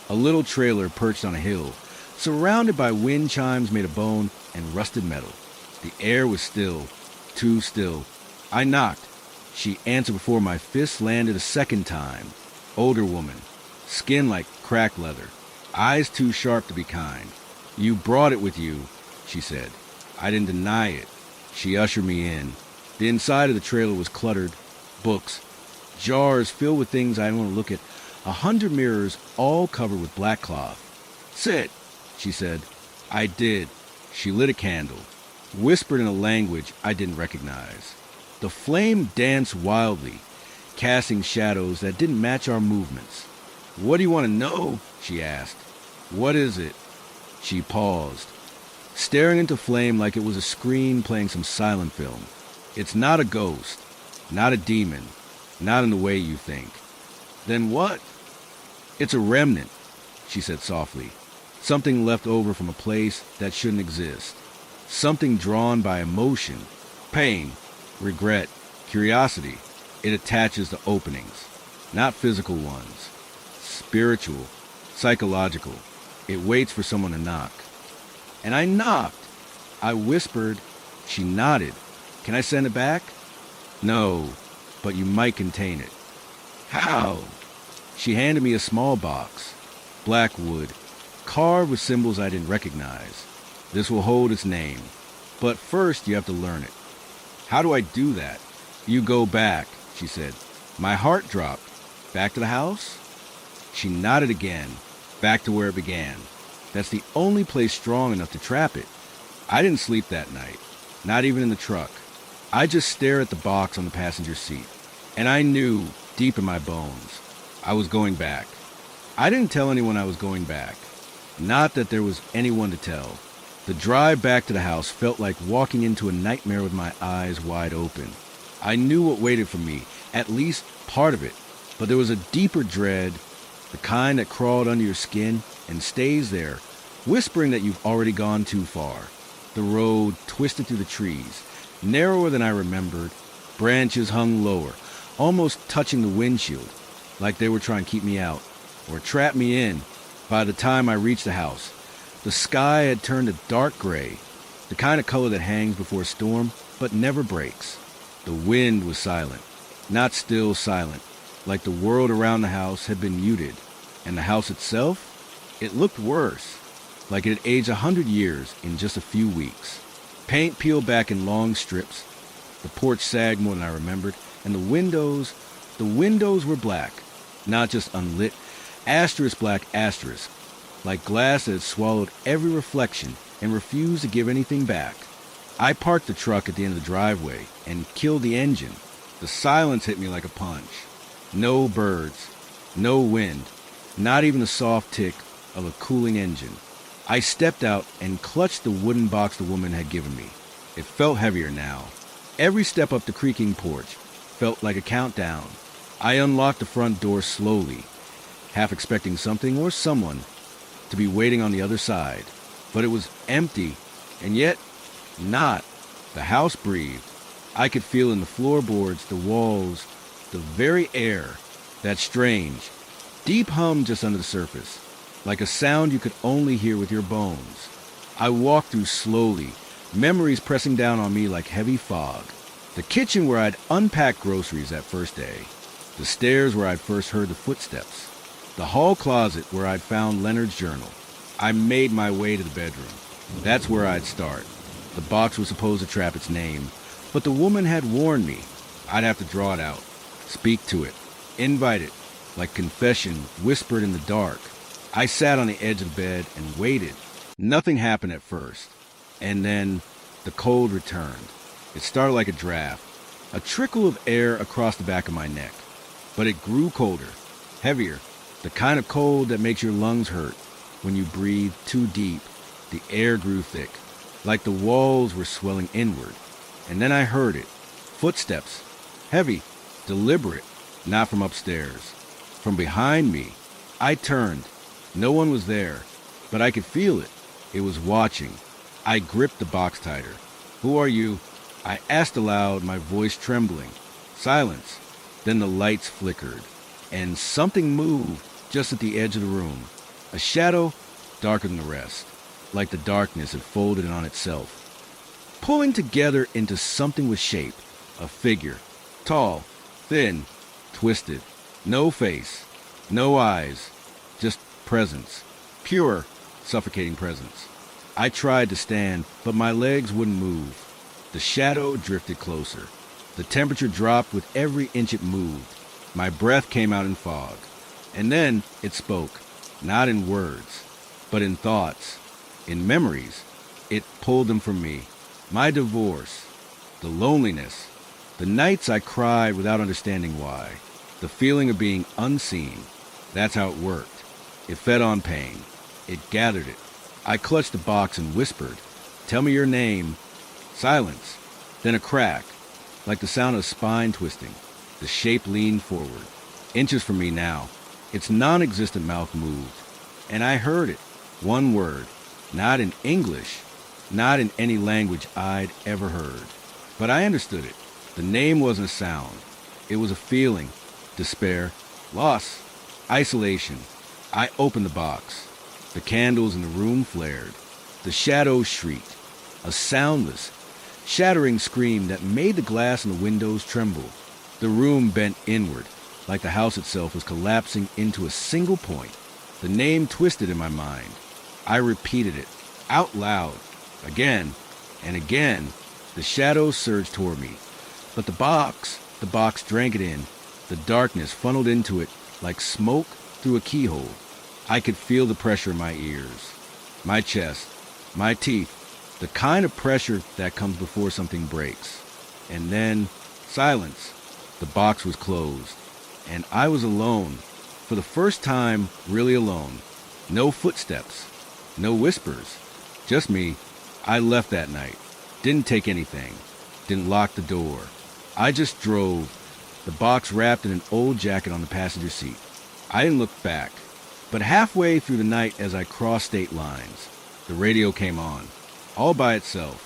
a little trailer perched on a hill, surrounded by wind chimes made of bone and rusted metal. The air was still, too still. I knocked. She answered before my fist landed a second time. Older woman, skin like cracked leather, eyes too sharp to be kind. You brought it with you, she said. I didn't deny it. She ushered me in. The inside of the trailer was cluttered. Books, jars filled with things I didn't want to look at. 100 mirrors all covered with black cloth. Sit, she said. I did. She lit a candle, whispered in a language I didn't recognize. The flame danced wildly, casting shadows that didn't match our movements. What do you want to know? She asked. What is it? She paused, staring into flame like it was a screen playing some silent film. It's not a ghost, not a demon, not in the way you think. Then what? It's a remnant, she said softly. Something left over from a place that shouldn't exist. Something drawn by emotion, pain, regret, curiosity. It attaches to openings, not physical ones. Spiritual, psychological. It waits for someone to knock. And I knocked. I whispered. She nodded. Can I send it back? No, but you might contain it. How? She handed me a small box, black wood, carved with symbols I didn't recognize. This will hold its name, but first you have to learn it. How do I do that? You go back, she said. My heart dropped. Back to the house? She nodded again, back to where it began. That's the only place strong enough to trap it. I didn't sleep that night, not even in the truck. I just stared at the box on the passenger seat, and I knew, deep in my bones, I was going back. I didn't tell anyone I was going back. Not that there was anyone to tell. The drive back to the house felt like walking into a nightmare with my eyes wide open. I knew what waited for me, at least part of it, but there was a deeper dread, the kind that crawled under your skin and stays there, whispering that you've already gone too far. The road twisted through the trees, narrower than I remembered. Branches hung lower, almost touching the windshield, like they were trying to keep me out, or trap me in. By the time I reached the house, the sky had turned a dark gray, the kind of color that hangs before a storm, but never breaks. The wind was silent, not still silent, like the world around the house had been muted. And the house itself? It looked worse, like it had aged 100 years in just a few weeks. Paint peeled back in long strips. The porch sagged more than I remembered, and the windows were black, not just unlit, asterisk black asterisk, like glass that had swallowed every reflection and refused to give anything back. I parked the truck at the end of the driveway and killed the engine. The silence hit me like a punch. No birds, no wind, not even the soft tick of a cooling engine. I stepped out and clutched the wooden box the woman had given me. It felt heavier now. Every step up the creaking porch felt like a countdown. I unlocked the front door slowly, half expecting something or someone to be waiting on the other side. But it was empty, and yet not. The house breathed. I could feel in the floorboards, the walls, the very air, that strange, deep hum just under the surface, like a sound you could only hear with your bones. I walked through slowly, memories pressing down on me like heavy fog. The kitchen where I'd unpacked groceries that first day. The stairs where I'd first heard the footsteps. The hall closet where I'd found Leonard's journal. I made my way to the bedroom. That's where I'd start. The box was supposed to trap its name, but the woman had warned me. I'd have to draw it out, speak to it. Invited, like confession whispered in the dark. I sat on the edge of the bed and waited. Nothing happened at first. And then the cold returned. It started like a draft, a trickle of air across the back of my neck. But it grew colder, heavier, the kind of cold that makes your lungs hurt when you breathe too deep. The air grew thick, like the walls were swelling inward. And then I heard it. Footsteps, heavy, deliberate, not from upstairs. From behind me. I turned. No one was there, but I could feel it. It was watching. I gripped the box tighter. "Who are you?" I asked aloud, my voice trembling. Silence. Then the lights flickered, and something moved just at the edge of the room. A shadow, darker than the rest, like the darkness had folded in on itself, pulling together into something with shape. A figure, tall, thin, twisted. No face, no eyes, just presence. Pure, suffocating presence. I tried to stand, but my legs wouldn't move. The shadow drifted closer. The temperature dropped with every inch it moved. My breath came out in fog. And then it spoke, not in words, but in thoughts, in memories. It pulled them from me. My divorce, the loneliness, the nights I cried without understanding why, the feeling of being unseen. That's how it worked. It fed on pain. It gathered it. I clutched the box and whispered, "Tell me your name." Silence. Then a crack, like the sound of spine twisting. The shape leaned forward, inches from me now. Its non-existent mouth moved, and I heard it. One word, not in English, not in any language I'd ever heard. But I understood it. The name wasn't a sound. It was a feeling. Despair, loss, isolation. I opened the box. The candles in the room flared. The shadows shrieked. A soundless, shattering scream that made the glass in the windows tremble. The room bent inward, like the house itself was collapsing into a single point. The name twisted in my mind. I repeated it, out loud, again and again. The shadows surged toward me. But the box drank it in. The darkness funneled into it like smoke through a keyhole. I could feel the pressure in my ears, my chest, my teeth, the kind of pressure that comes before something breaks. And then silence. The box was closed, and I was alone. For the first time, really alone. No footsteps, no whispers, just me. I left that night. Didn't take anything. Didn't lock the door. I just drove, the box wrapped in an old jacket on the passenger seat. I didn't look back. But halfway through the night as I crossed state lines, the radio came on, all by itself.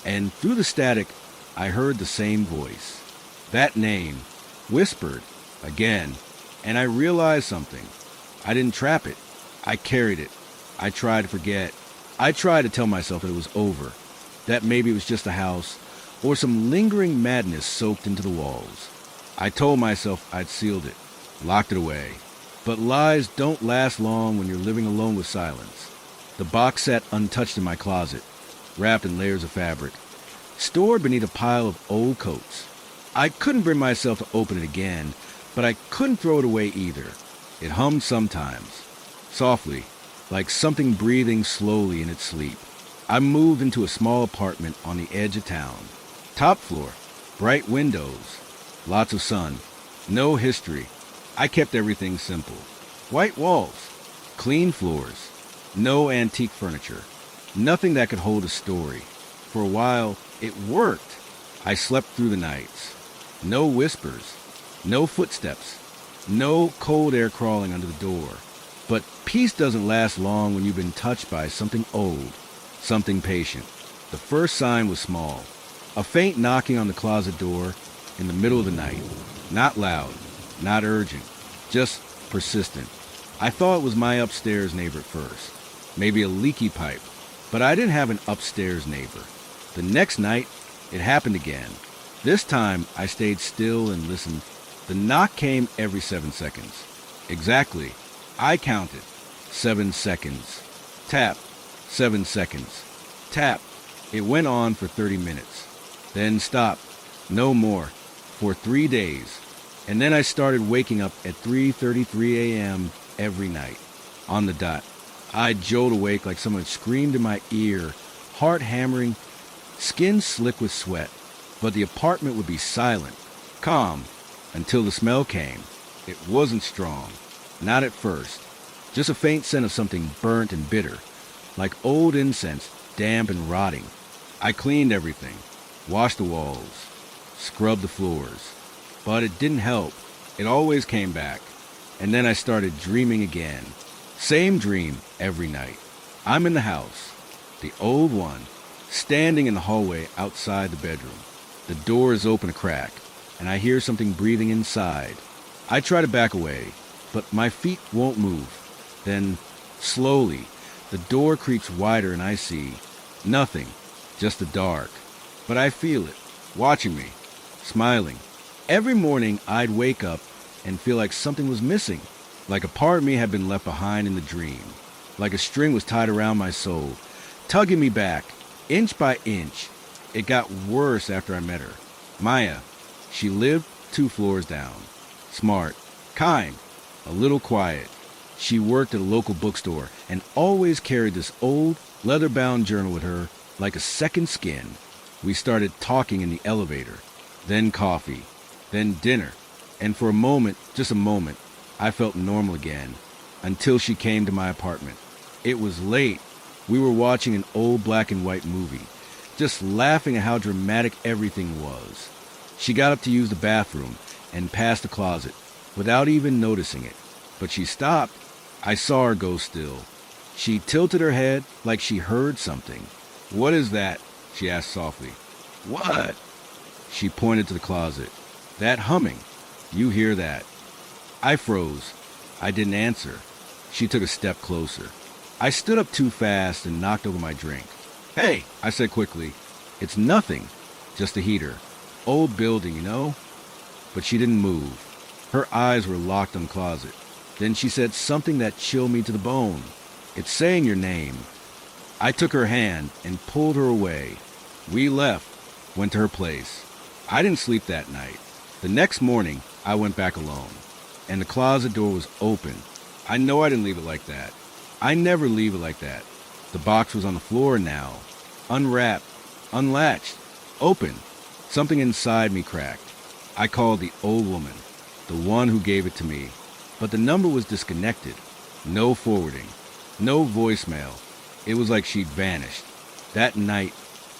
And through the static, I heard the same voice. That name, whispered, again. And I realized something. I didn't trap it. I carried it. I tried to forget. I tried to tell myself that it was over, that maybe it was just a house, or some lingering madness soaked into the walls. I told myself I'd sealed it, locked it away. But lies don't last long when you're living alone with silence. The box sat untouched in my closet, wrapped in layers of fabric, stored beneath a pile of old coats. I couldn't bring myself to open it again, but I couldn't throw it away either. It hummed sometimes, softly, like something breathing slowly in its sleep. I moved into a small apartment on the edge of town. Top floor, bright windows, lots of sun, no history. I kept everything simple. White walls, clean floors, no antique furniture, nothing that could hold a story. For a while, it worked. I slept through the nights. No whispers, no footsteps, no cold air crawling under the door. But peace doesn't last long when you've been touched by something old, something patient. The first sign was small. A faint knocking on the closet door in the middle of the night. Not loud, not urgent, just persistent. I thought it was my upstairs neighbor at first. Maybe a leaky pipe. But I didn't have an upstairs neighbor. The next night, it happened again. This time, I stayed still and listened. The knock came every 7 seconds. Exactly. I counted. 7 seconds. Tap. 7 seconds. Tap. It went on for 30 minutes. Then stopped. No more. For 3 days. And then I started waking up at 3:33 a.m. every night, on the dot. I'd jolt awake like someone screamed in my ear, heart hammering, skin slick with sweat. But the apartment would be silent, calm, until the smell came. It wasn't strong, not at first. Just a faint scent of something burnt and bitter, like old incense, damp and rotting. I cleaned everything, washed the walls, scrubbed the floors. But it didn't help. It always came back. And then I started dreaming again. Same dream every night. I'm in the house, the old one, standing in the hallway outside the bedroom. The door is open a crack, and I hear something breathing inside. I try to back away, but my feet won't move. Then, slowly, the door creaks wider and I see nothing, just the dark. But I feel it, watching me, smiling. Every morning I'd wake up and feel like something was missing, like a part of me had been left behind in the dream, like a string was tied around my soul, tugging me back, inch by inch. It got worse after I met her. Maya. She lived 2 floors down. Smart, kind, a little quiet. She worked at a local bookstore and always carried this old, leather-bound journal with her like a second skin. We started talking in the elevator, then coffee, then dinner. And for a moment, just a moment, I felt normal again, until she came to my apartment. It was late. We were watching an old black and white movie, just laughing at how dramatic everything was. She got up to use the bathroom and passed the closet without even noticing it. But she stopped. I saw her go still. She tilted her head like she heard something. "What is that?" she asked softly. "What?" She pointed to the closet. "That humming. You hear that?" I froze. I didn't answer. She took a step closer. I stood up too fast and knocked over my drink. "Hey," I said quickly. "It's nothing. Just a heater. Old building, you know?" But she didn't move. Her eyes were locked on the closet. Then she said something that chilled me to the bone. "It's saying your name." I took her hand and pulled her away. We left, went to her place. I didn't sleep that night. The next morning, I went back alone, and the closet door was open. I know I didn't leave it like that. I never leave it like that. The box was on the floor now, unwrapped, unlatched, open. Something inside me cracked. I called the old woman, the one who gave it to me, but the number was disconnected. No forwarding, no voicemail. It was like she'd vanished. That night,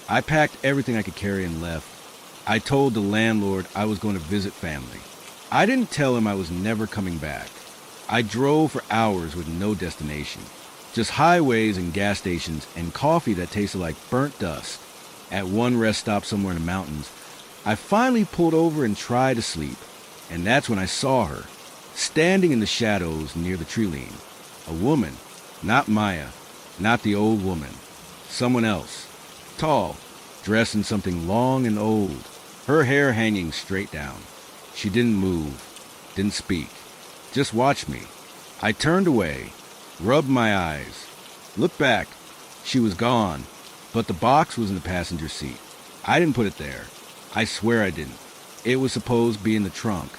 I packed everything I could carry and left. I told the landlord I was going to visit family. I didn't tell him I was never coming back. I drove for hours with no destination. Just highways and gas stations and coffee that tasted like burnt dust. At one rest stop somewhere in the mountains, I finally pulled over and tried to sleep. And that's when I saw her, standing in the shadows near the tree line. A woman, not Maya, not the old woman. Someone else. Tall, dressed in something long and old, her hair hanging straight down. She didn't move, didn't speak, just watched me. I turned away, rubbed my eyes, looked back. She was gone, but the box was in the passenger seat. I didn't put it there. I swear I didn't. It was supposed to be in the trunk.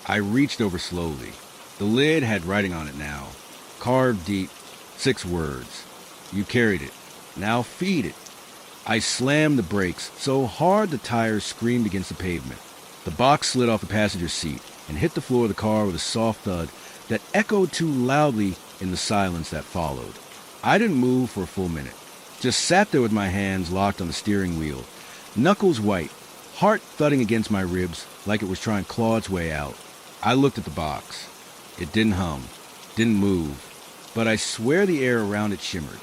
I reached over slowly. The lid had writing on it now, carved deep, 6 words. "You carried it. Now feed it." I slammed the brakes so hard the tires screamed against the pavement. The box slid off the passenger seat and hit the floor of the car with a soft thud that echoed too loudly in the silence that followed. I didn't move for a full minute, just sat there with my hands locked on the steering wheel, knuckles white, heart thudding against my ribs like it was trying to claw its way out. I looked at the box. It didn't hum, didn't move, but I swear the air around it shimmered,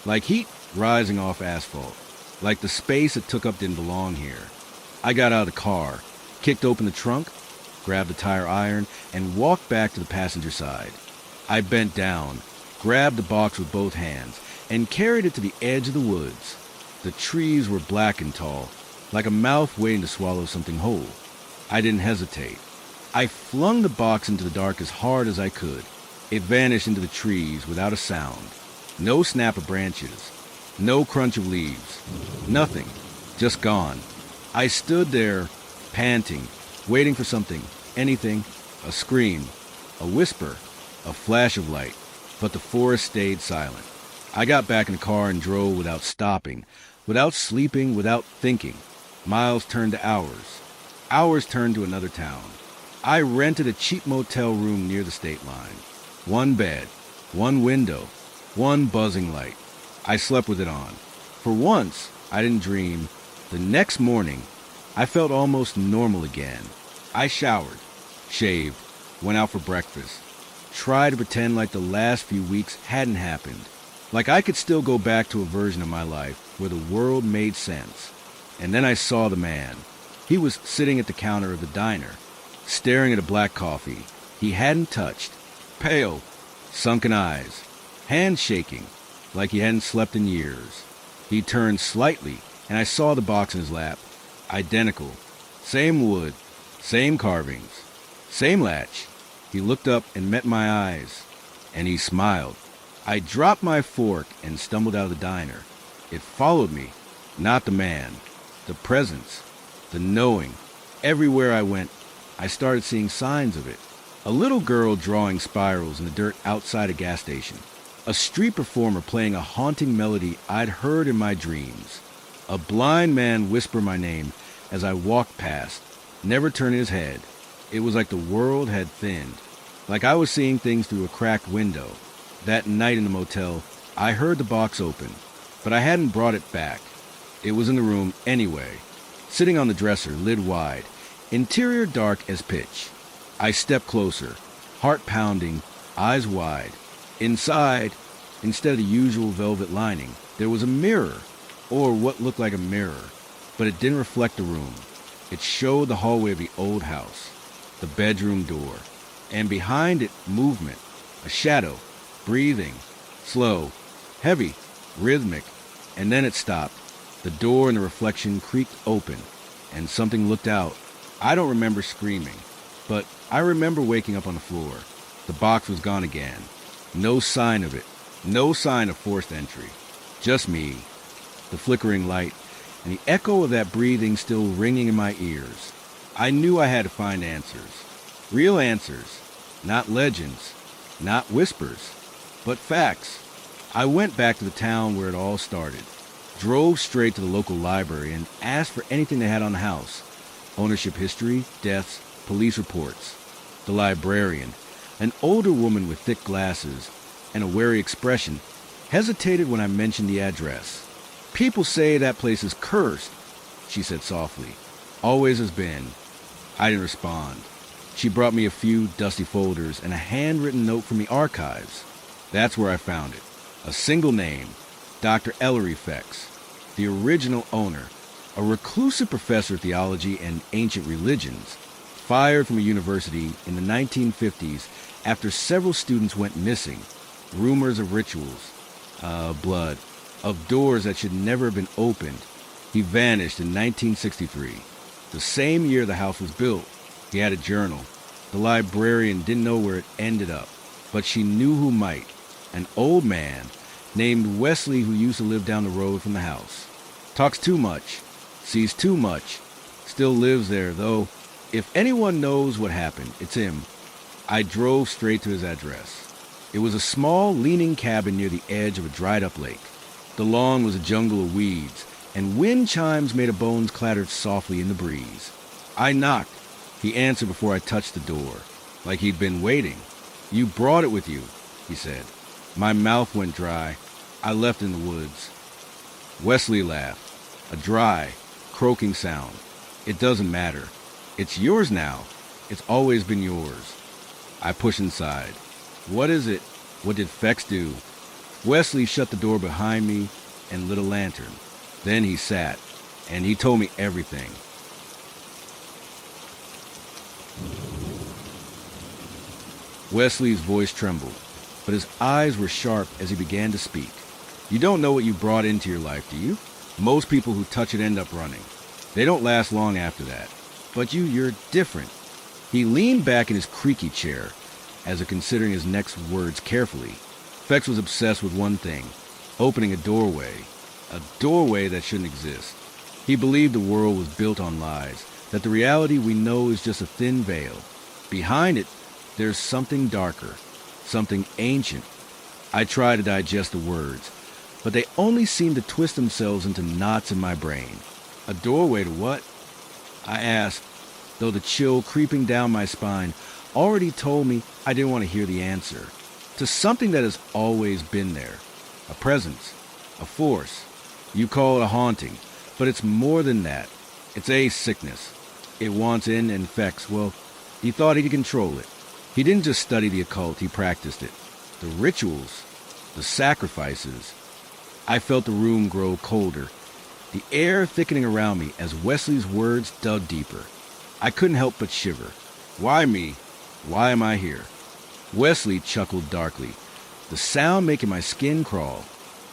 like heat rising off asphalt, like the space it took up didn't belong here. I got out of the car, kicked open the trunk, grabbed the tire iron, and walked back to the passenger side. I bent down, grabbed the box with both hands, and carried it to the edge of the woods. The trees were black and tall, like a mouth waiting to swallow something whole. I didn't hesitate. I flung the box into the dark as hard as I could. It vanished into the trees without a sound. No snap of branches, no crunch of leaves, nothing, just gone. I stood there, panting, waiting for something, anything, A scream, a whisper, a flash of light, but the forest stayed silent. I got back in the car and drove without stopping, without sleeping, without thinking. Miles turned to hours. Hours turned to another town. I rented a cheap motel room near the state line. One bed, one window, one buzzing light. I slept with it on. For once, I didn't dream. The next morning, I felt almost normal again. I showered, shaved, went out for breakfast, tried to pretend like the last few weeks hadn't happened, like I could still go back to a version of my life where the world made sense. And then I saw the man. He was sitting at the counter of the diner, staring at a black coffee he hadn't touched, pale, sunken eyes, hands shaking, like he hadn't slept in years. He turned slightly, and I saw the box in his lap. Identical. Same wood, same carvings, same latch. He looked up and met my eyes, and he smiled. I dropped my fork and stumbled out of the diner. It followed me, not the man, the presence, the knowing. Everywhere I went, I started seeing signs of it. A little girl drawing spirals in the dirt outside a gas station. A street performer playing a haunting melody I'd heard in my dreams. A blind man whisper my name as I walked past, never turning his head. It was like the world had thinned, like I was seeing things through a cracked window. That night in the motel, I heard the box open, but I hadn't brought it back. It was in the room anyway, sitting on the dresser, lid wide, interior dark as pitch. I stepped closer, heart pounding, eyes wide. Inside, instead of the usual velvet lining, there was a mirror, or what looked like a mirror, but it didn't reflect the room. It showed the hallway of the old house, the bedroom door, and behind it, movement, a shadow, breathing, slow, heavy, rhythmic, and then it stopped. The door and the reflection creaked open, and something looked out. I don't remember screaming, but I remember waking up on the floor. The box was gone again. No sign of it. No sign of forced entry. Just me, the flickering light, and the echo of that breathing still ringing in my ears. I knew I had to find answers. Real answers. Not legends. Not whispers. But facts. I went back to the town where it all started. Drove straight to the local library and asked for anything they had on the house. Ownership history, deaths, police reports. The librarian, an older woman with thick glasses and a wary expression, hesitated when I mentioned the address. People say that place is cursed, she said softly. Always has been. I didn't respond. She brought me a few dusty folders and a handwritten note from the archives. That's where I found it. A single name, Dr. Ellery Fex, the original owner, a reclusive professor of theology and ancient religions, fired from a university in the 1950s after several students went missing. Rumors of rituals, blood, of doors that should never have been opened. He vanished in 1963, the same year the house was built. He had a journal. The librarian didn't know where it ended up, but she knew who might. An old man named Wesley who used to live down the road from the house. Talks too much, sees too much, still lives there, though if anyone knows what happened, it's him. I drove straight to his address. It was a small, leaning cabin near the edge of a dried-up lake. The lawn was a jungle of weeds, and wind chimes made a bones clattered softly in the breeze. I knocked. He answered before I touched the door, like he'd been waiting. "You brought it with you," he said. My mouth went dry. I left in the woods. Wesley laughed, a dry, croaking sound. "It doesn't matter. It's yours now. It's always been yours." I pushed inside. "What is it? What did Fex do?" Wesley shut the door behind me and lit a lantern. Then he sat, and he told me everything. Wesley's voice trembled, but his eyes were sharp as he began to speak. "You don't know what you brought into your life, do you? Most people who touch it end up running. They don't last long after that. But you're different." He leaned back in his creaky chair, as if considering his next words carefully. Fex was obsessed with one thing, opening a doorway that shouldn't exist. He believed the world was built on lies, that the reality we know is just a thin veil. Behind it, there's something darker, something ancient. I try to digest the words, but they only seem to twist themselves into knots in my brain. A doorway to what? I asked, though the chill creeping down my spine already told me I didn't want to hear the answer. To something that has always been there. A presence, a force. You call it a haunting, but it's more than that. It's a sickness. It wants in and infects. Well, he thought he could control it. He didn't just study the occult, he practiced it. The rituals, the sacrifices. I felt the room grow colder, the air thickening around me as Wesley's words dug deeper. I couldn't help but shiver. Why me? Why am I here? Wesley chuckled darkly, the sound making my skin crawl.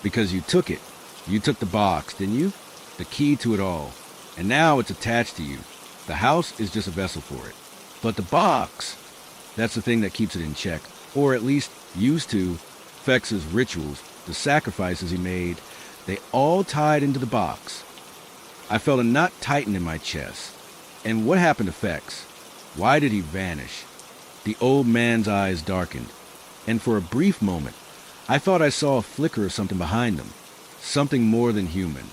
Because you took it. You took the box, didn't you? The key to it all. And now it's attached to you. The house is just a vessel for it. But the box, that's the thing that keeps it in check, or at least used to. Fex's rituals, the sacrifices he made, they all tied into the box. I felt a knot tighten in my chest. And what happened to Fex? Why did he vanish? The old man's eyes darkened, and for a brief moment, I thought I saw a flicker of something behind him, something more than human.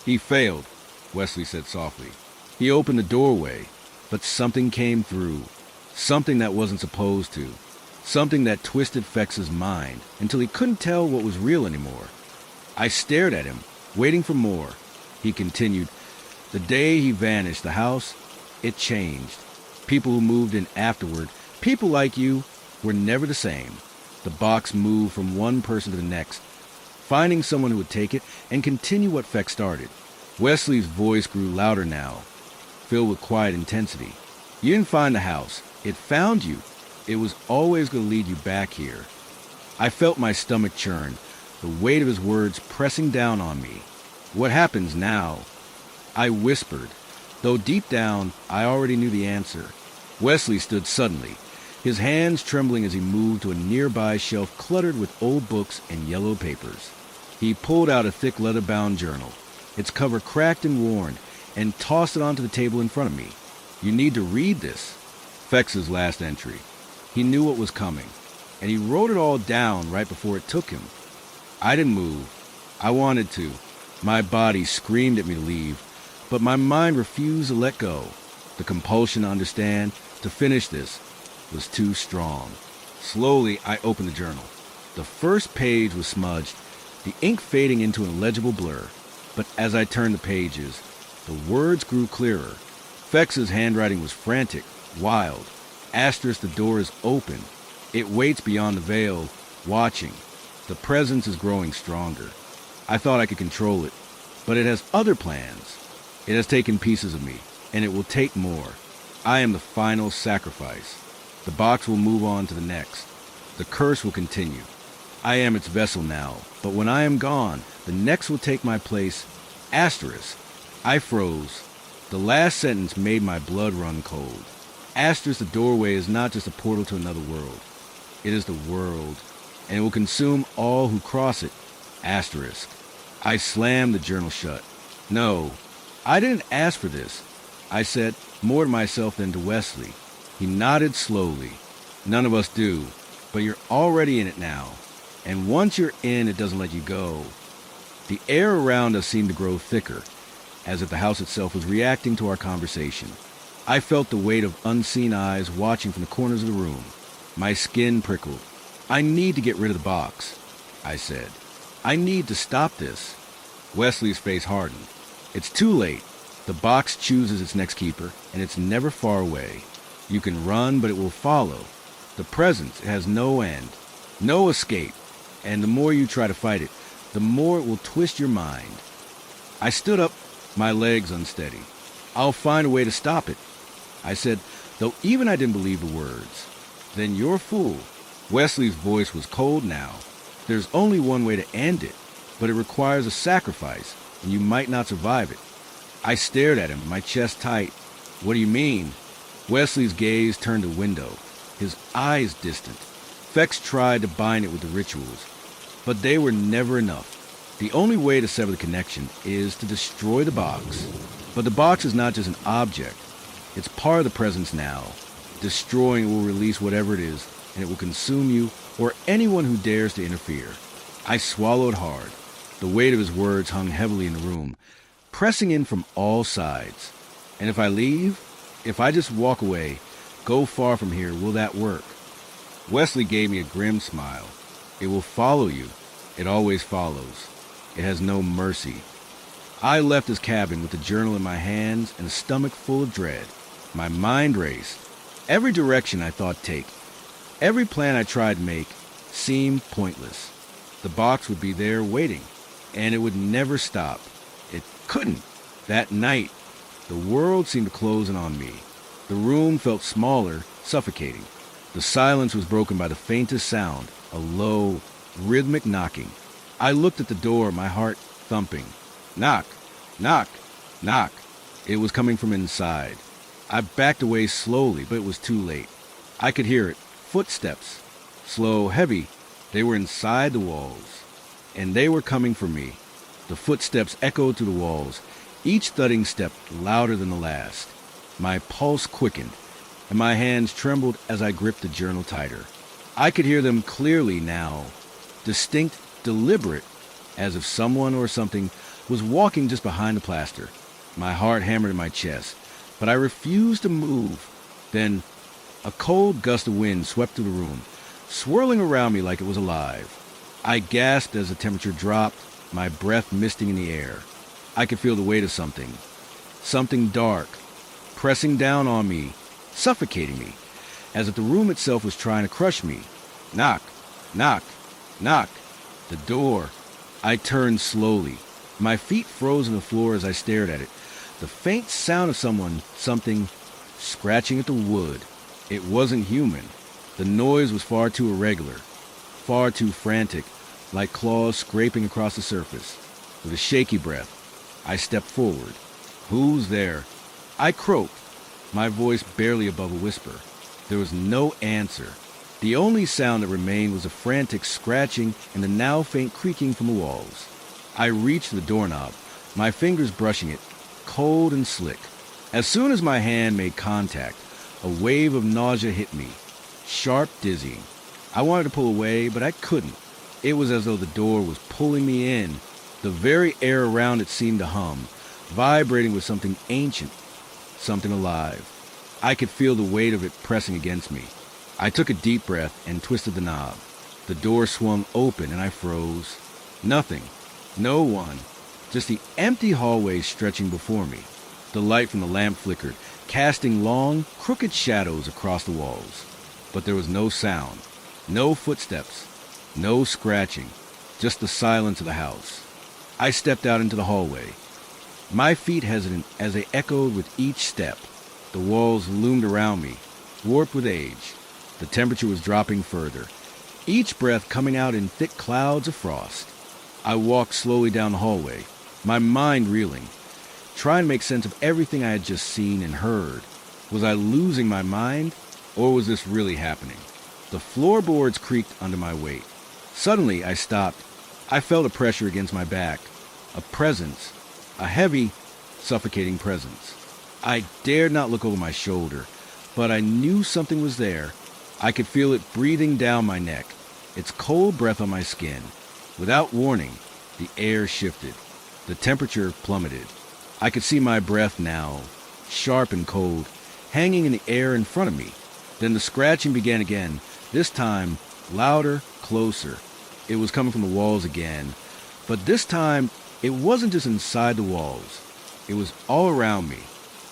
He failed, Wesley said softly. He opened the doorway, but something came through, something that wasn't supposed to, something that twisted Fex's mind until he couldn't tell what was real anymore. I stared at him, waiting for more. He continued, the day he vanished, the house, it changed. People who moved in afterward, people like you, were never the same. The box moved from one person to the next, finding someone who would take it and continue what Fex started. Wesley's voice grew louder now, filled with quiet intensity. You didn't find the house. It found you. It was always going to lead you back here. I felt my stomach churn, the weight of his words pressing down on me. What happens now? I whispered, though deep down I already knew the answer. Wesley stood suddenly, his hands trembling as he moved to a nearby shelf cluttered with old books and yellow papers. He pulled out a thick leather-bound journal, its cover cracked and worn, and tossed it onto the table in front of me. You need to read this. Fex's last entry. He knew what was coming, and he wrote it all down right before it took him. I didn't move. I wanted to. My body screamed at me to leave, but my mind refused to let go. The compulsion to understand, to finish this, was too strong. Slowly, I opened the journal. The first page was smudged, the ink fading into an illegible blur. But as I turned the pages, the words grew clearer. Fex's handwriting was frantic, wild. Asterisk, the door is open. It waits beyond the veil, watching. The presence is growing stronger. I thought I could control it, but it has other plans. It has taken pieces of me, and it will take more. I am the final sacrifice. The box will move on to the next. The curse will continue. I am its vessel now, but when I am gone, the next will take my place. Asterisk. I froze. The last sentence made my blood run cold. Asterisk, the doorway is not just a portal to another world. It is the world, and it will consume all who cross it. Asterisk. I slammed the journal shut. No, I didn't ask for this. I said, more to myself than to Wesley. He nodded slowly. None of us do, but you're already in it now. And once you're in, it doesn't let you go. The air around us seemed to grow thicker, as if the house itself was reacting to our conversation. I felt the weight of unseen eyes watching from the corners of the room. My skin prickled. I need to get rid of the box, I said. I need to stop this. Wesley's face hardened. It's too late. The box chooses its next keeper, and it's never far away. You can run, but it will follow. The presence, it has no end, no escape, and the more you try to fight it, the more it will twist your mind. I stood up, my legs unsteady. I'll find a way to stop it, I said, though even I didn't believe the words. Then you're a fool. Wesley's voice was cold now. There's only one way to end it, but it requires a sacrifice, and you might not survive it. I stared at him, my chest tight. What do you mean? Wesley's gaze turned to window, his eyes distant. Fex tried to bind it with the rituals, but they were never enough. The only way to sever the connection is to destroy the box. But the box is not just an object. It's part of the presence now. Destroying it will release whatever it is, and it will consume you or anyone who dares to interfere. I swallowed hard. The weight of his words hung heavily in the room, pressing in from all sides. And if I leave, if I just walk away, go far from here, will that work? Wesley gave me a grim smile. It will follow you. It always follows. It has no mercy. I left his cabin with the journal in my hands and a stomach full of dread. My mind raced. Every direction I thought take, every plan I tried to make, seemed pointless. The box would be there waiting, and it would never stop. It couldn't. That night, the world seemed to close in on me. The room felt smaller, suffocating. The silence was broken by the faintest sound, a low, rhythmic knocking. I looked at the door, my heart thumping. Knock, knock, knock. It was coming from inside. I backed away slowly, but it was too late. I could hear it. Footsteps. Slow, heavy. They were inside the walls. And they were coming for me. The footsteps echoed through the walls, each thudding step louder than the last. My pulse quickened, and my hands trembled as I gripped the journal tighter. I could hear them clearly now. Distinct, deliberate, as if someone or something was walking just behind the plaster. My heart hammered in my chest, but I refused to move. Then a cold gust of wind swept through the room, swirling around me like it was alive. I gasped as the temperature dropped, my breath misting in the air. I could feel the weight of something dark, pressing down on me, suffocating me, as if the room itself was trying to crush me. Knock, knock, knock. The door. I turned slowly. My feet froze on the floor as I stared at it. The faint sound of something, scratching at the wood. It wasn't human. The noise was far too irregular, far too frantic, like claws scraping across the surface. With a shaky breath, I stepped forward. Who's there? I croaked, my voice barely above a whisper. There was no answer. The only sound that remained was a frantic scratching and the now faint creaking from the walls. I reached the doorknob, my fingers brushing it, cold and slick. As soon as my hand made contact, a wave of nausea hit me, sharp, dizzying. I wanted to pull away, but I couldn't. It was as though the door was pulling me in. The very air around it seemed to hum, vibrating with something ancient, something alive. I could feel the weight of it pressing against me. I took a deep breath and twisted the knob. The door swung open and I froze. Nothing. No one. Just the empty hallway stretching before me. The light from the lamp flickered, casting long, crooked shadows across the walls. But there was no sound, no footsteps, no scratching, just the silence of the house. I stepped out into the hallway, my feet hesitant as they echoed with each step. The walls loomed around me, warped with age. The temperature was dropping further, each breath coming out in thick clouds of frost. I walked slowly down the hallway, my mind reeling, trying to make sense of everything I had just seen and heard. Was I losing my mind, or was this really happening? The floorboards creaked under my weight. Suddenly, I stopped. I felt a pressure against my back, a presence, a heavy, suffocating presence. I dared not look over my shoulder, but I knew something was there. I could feel it breathing down my neck, its cold breath on my skin. Without warning, the air shifted. The temperature plummeted. I could see my breath now, sharp and cold, hanging in the air in front of me. Then the scratching began again, this time louder, closer. It was coming from the walls again, but this time it wasn't just inside the walls. It was all around me.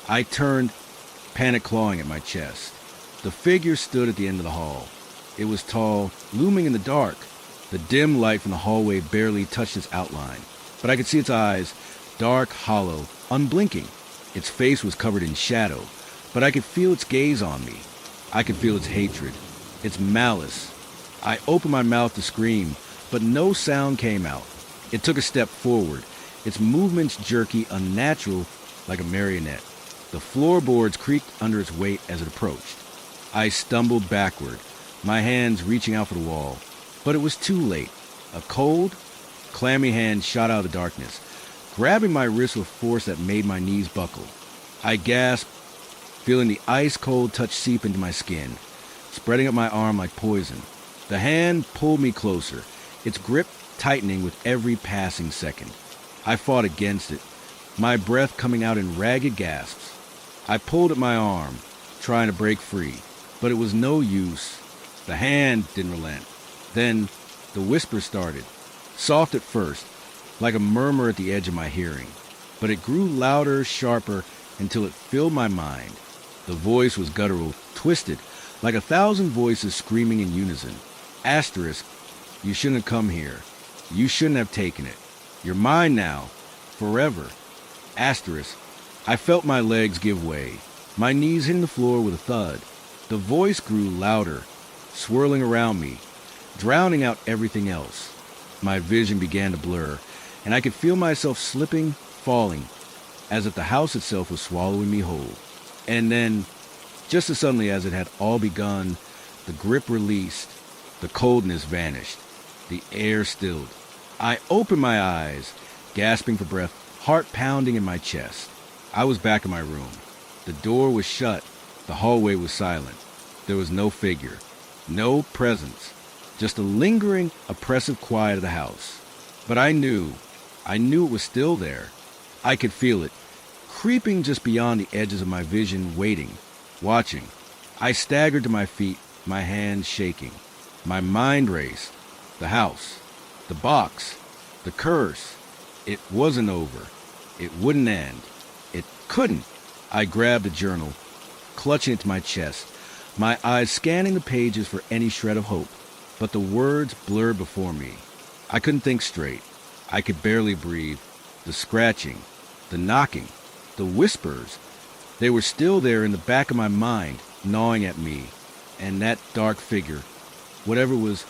I turned, panic clawing at my chest. The figure stood at the end of the hall. It was tall, looming in the dark. The dim light from the hallway barely touched its outline, but I could see its eyes, dark, hollow, unblinking. Its face was covered in shadow, but I could feel its gaze on me. I could feel its hatred, its malice. I opened my mouth to scream, but no sound came out. It took a step forward, its movements jerky, unnatural, like a marionette. The floorboards creaked under its weight as it approached. I stumbled backward, my hands reaching out for the wall, but it was too late. A cold, clammy hand shot out of the darkness, grabbing my wrist with force that made my knees buckle. I gasped, feeling the ice-cold touch seep into my skin, spreading up my arm like poison. The hand pulled me closer, its grip tightening with every passing second. I fought against it, my breath coming out in ragged gasps. I pulled at my arm, trying to break free, but it was no use. The hand didn't relent. Then the whisper started, soft at first, like a murmur at the edge of my hearing. But it grew louder, sharper, until it filled my mind. The voice was guttural, twisted, like 1,000 voices screaming in unison. Asterisk, you shouldn't have come here. You shouldn't have taken it. You're mine now, forever. Asterisk, I felt my legs give way, my knees hitting the floor with a thud. The voice grew louder, swirling around me, drowning out everything else. My vision began to blur, and I could feel myself slipping, falling, as if the house itself was swallowing me whole. And then, just as suddenly as it had all begun, the grip released, the coldness vanished, the air stilled. I opened my eyes, gasping for breath, heart pounding in my chest. I was back in my room. The door was shut, the hallway was silent. There was no figure, no presence, just a lingering, oppressive quiet of the house. But I knew it was still there. I could feel it, creeping just beyond the edges of my vision, waiting, watching. I staggered to my feet, my hands shaking. My mind raced. The house, the box, the curse. It wasn't over. It wouldn't end. It couldn't. I grabbed a journal, clutching it to my chest, my eyes scanning the pages for any shred of hope. But the words blurred before me. I couldn't think straight. I could barely breathe. The scratching, the knocking, the whispers, they were still there in the back of my mind, gnawing at me. And that dark figure, whatever it was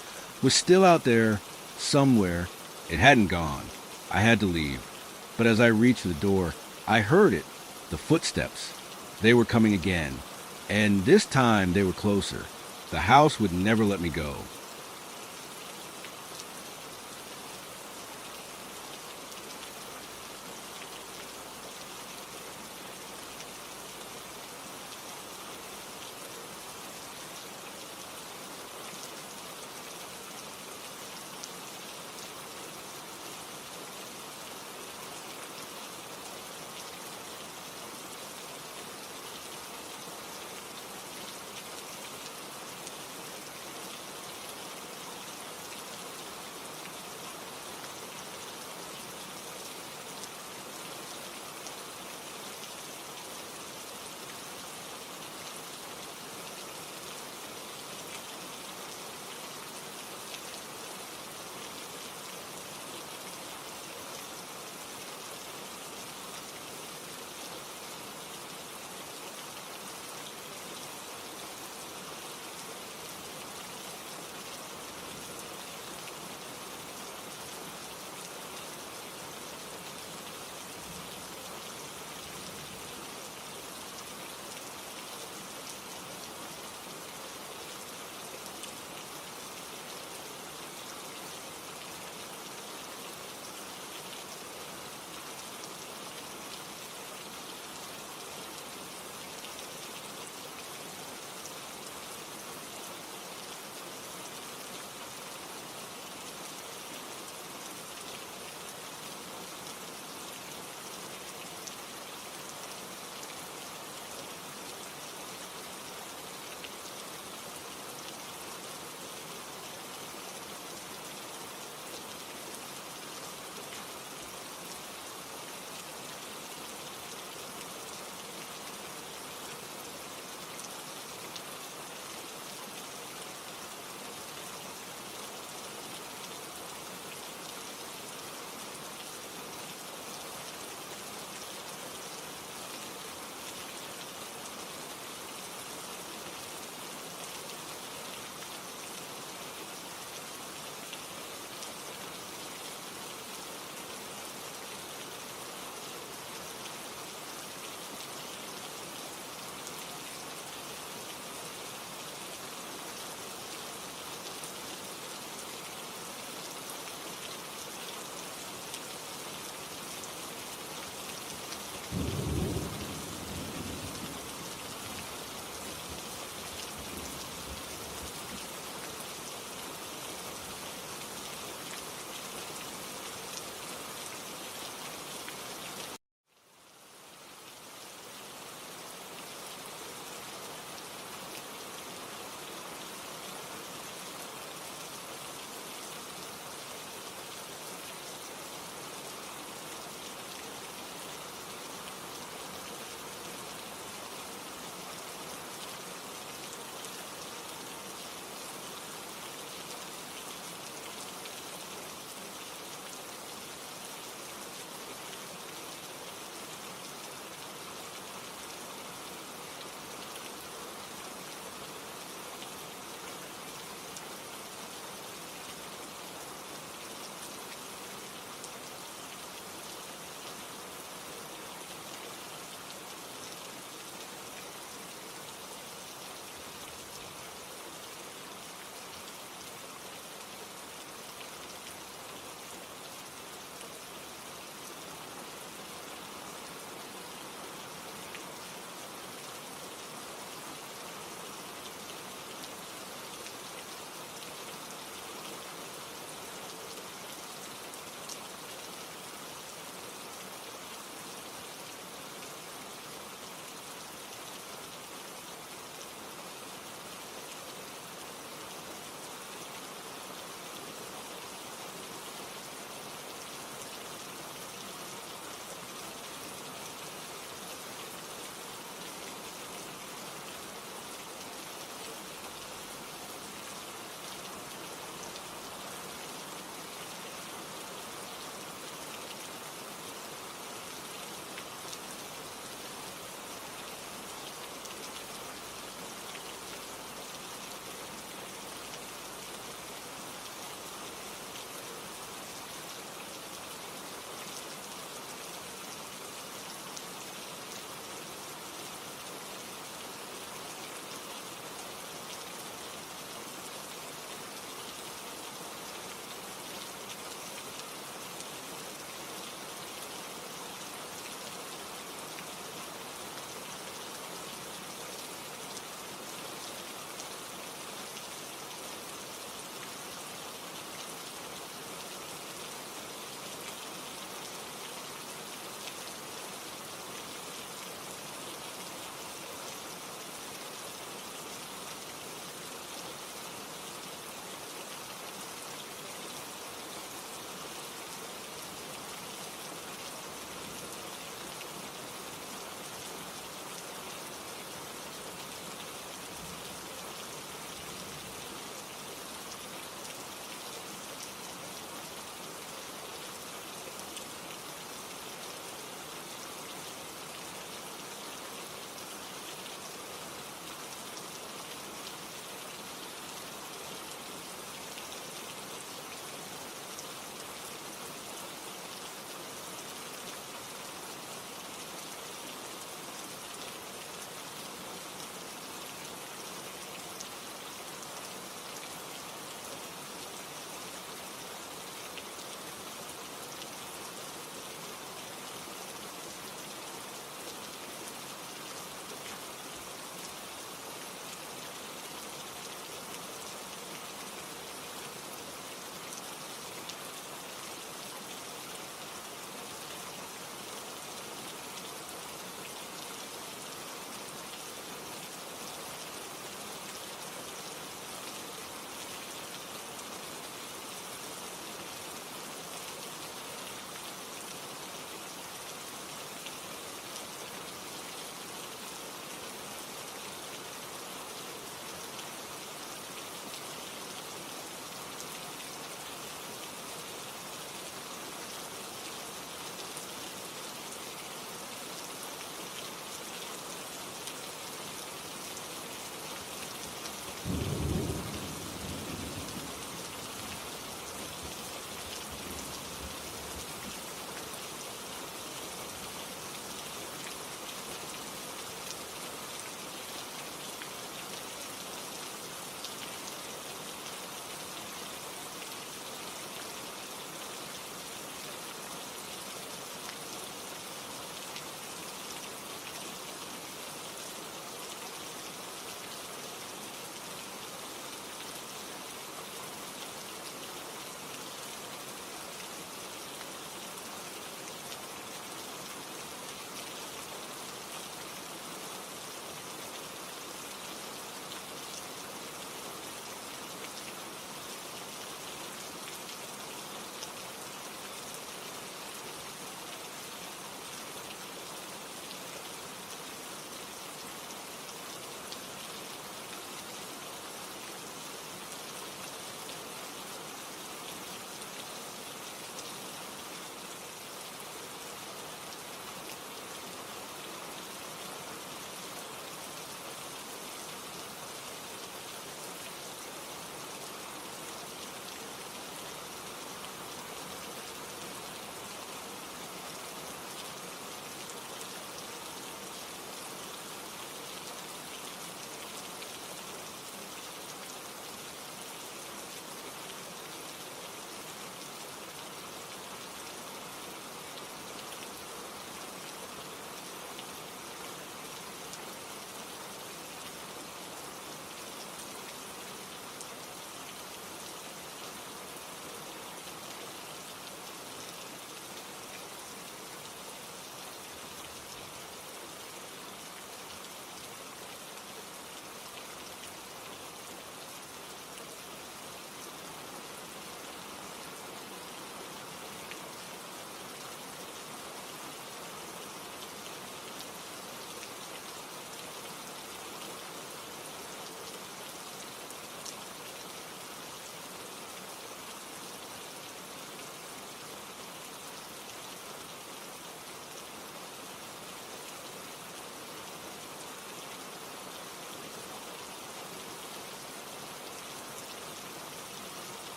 still out there, somewhere. It hadn't gone. I had to leave. But as I reached the door, I heard it, the footsteps. They were coming again. And this time they were closer. The house would never let me go.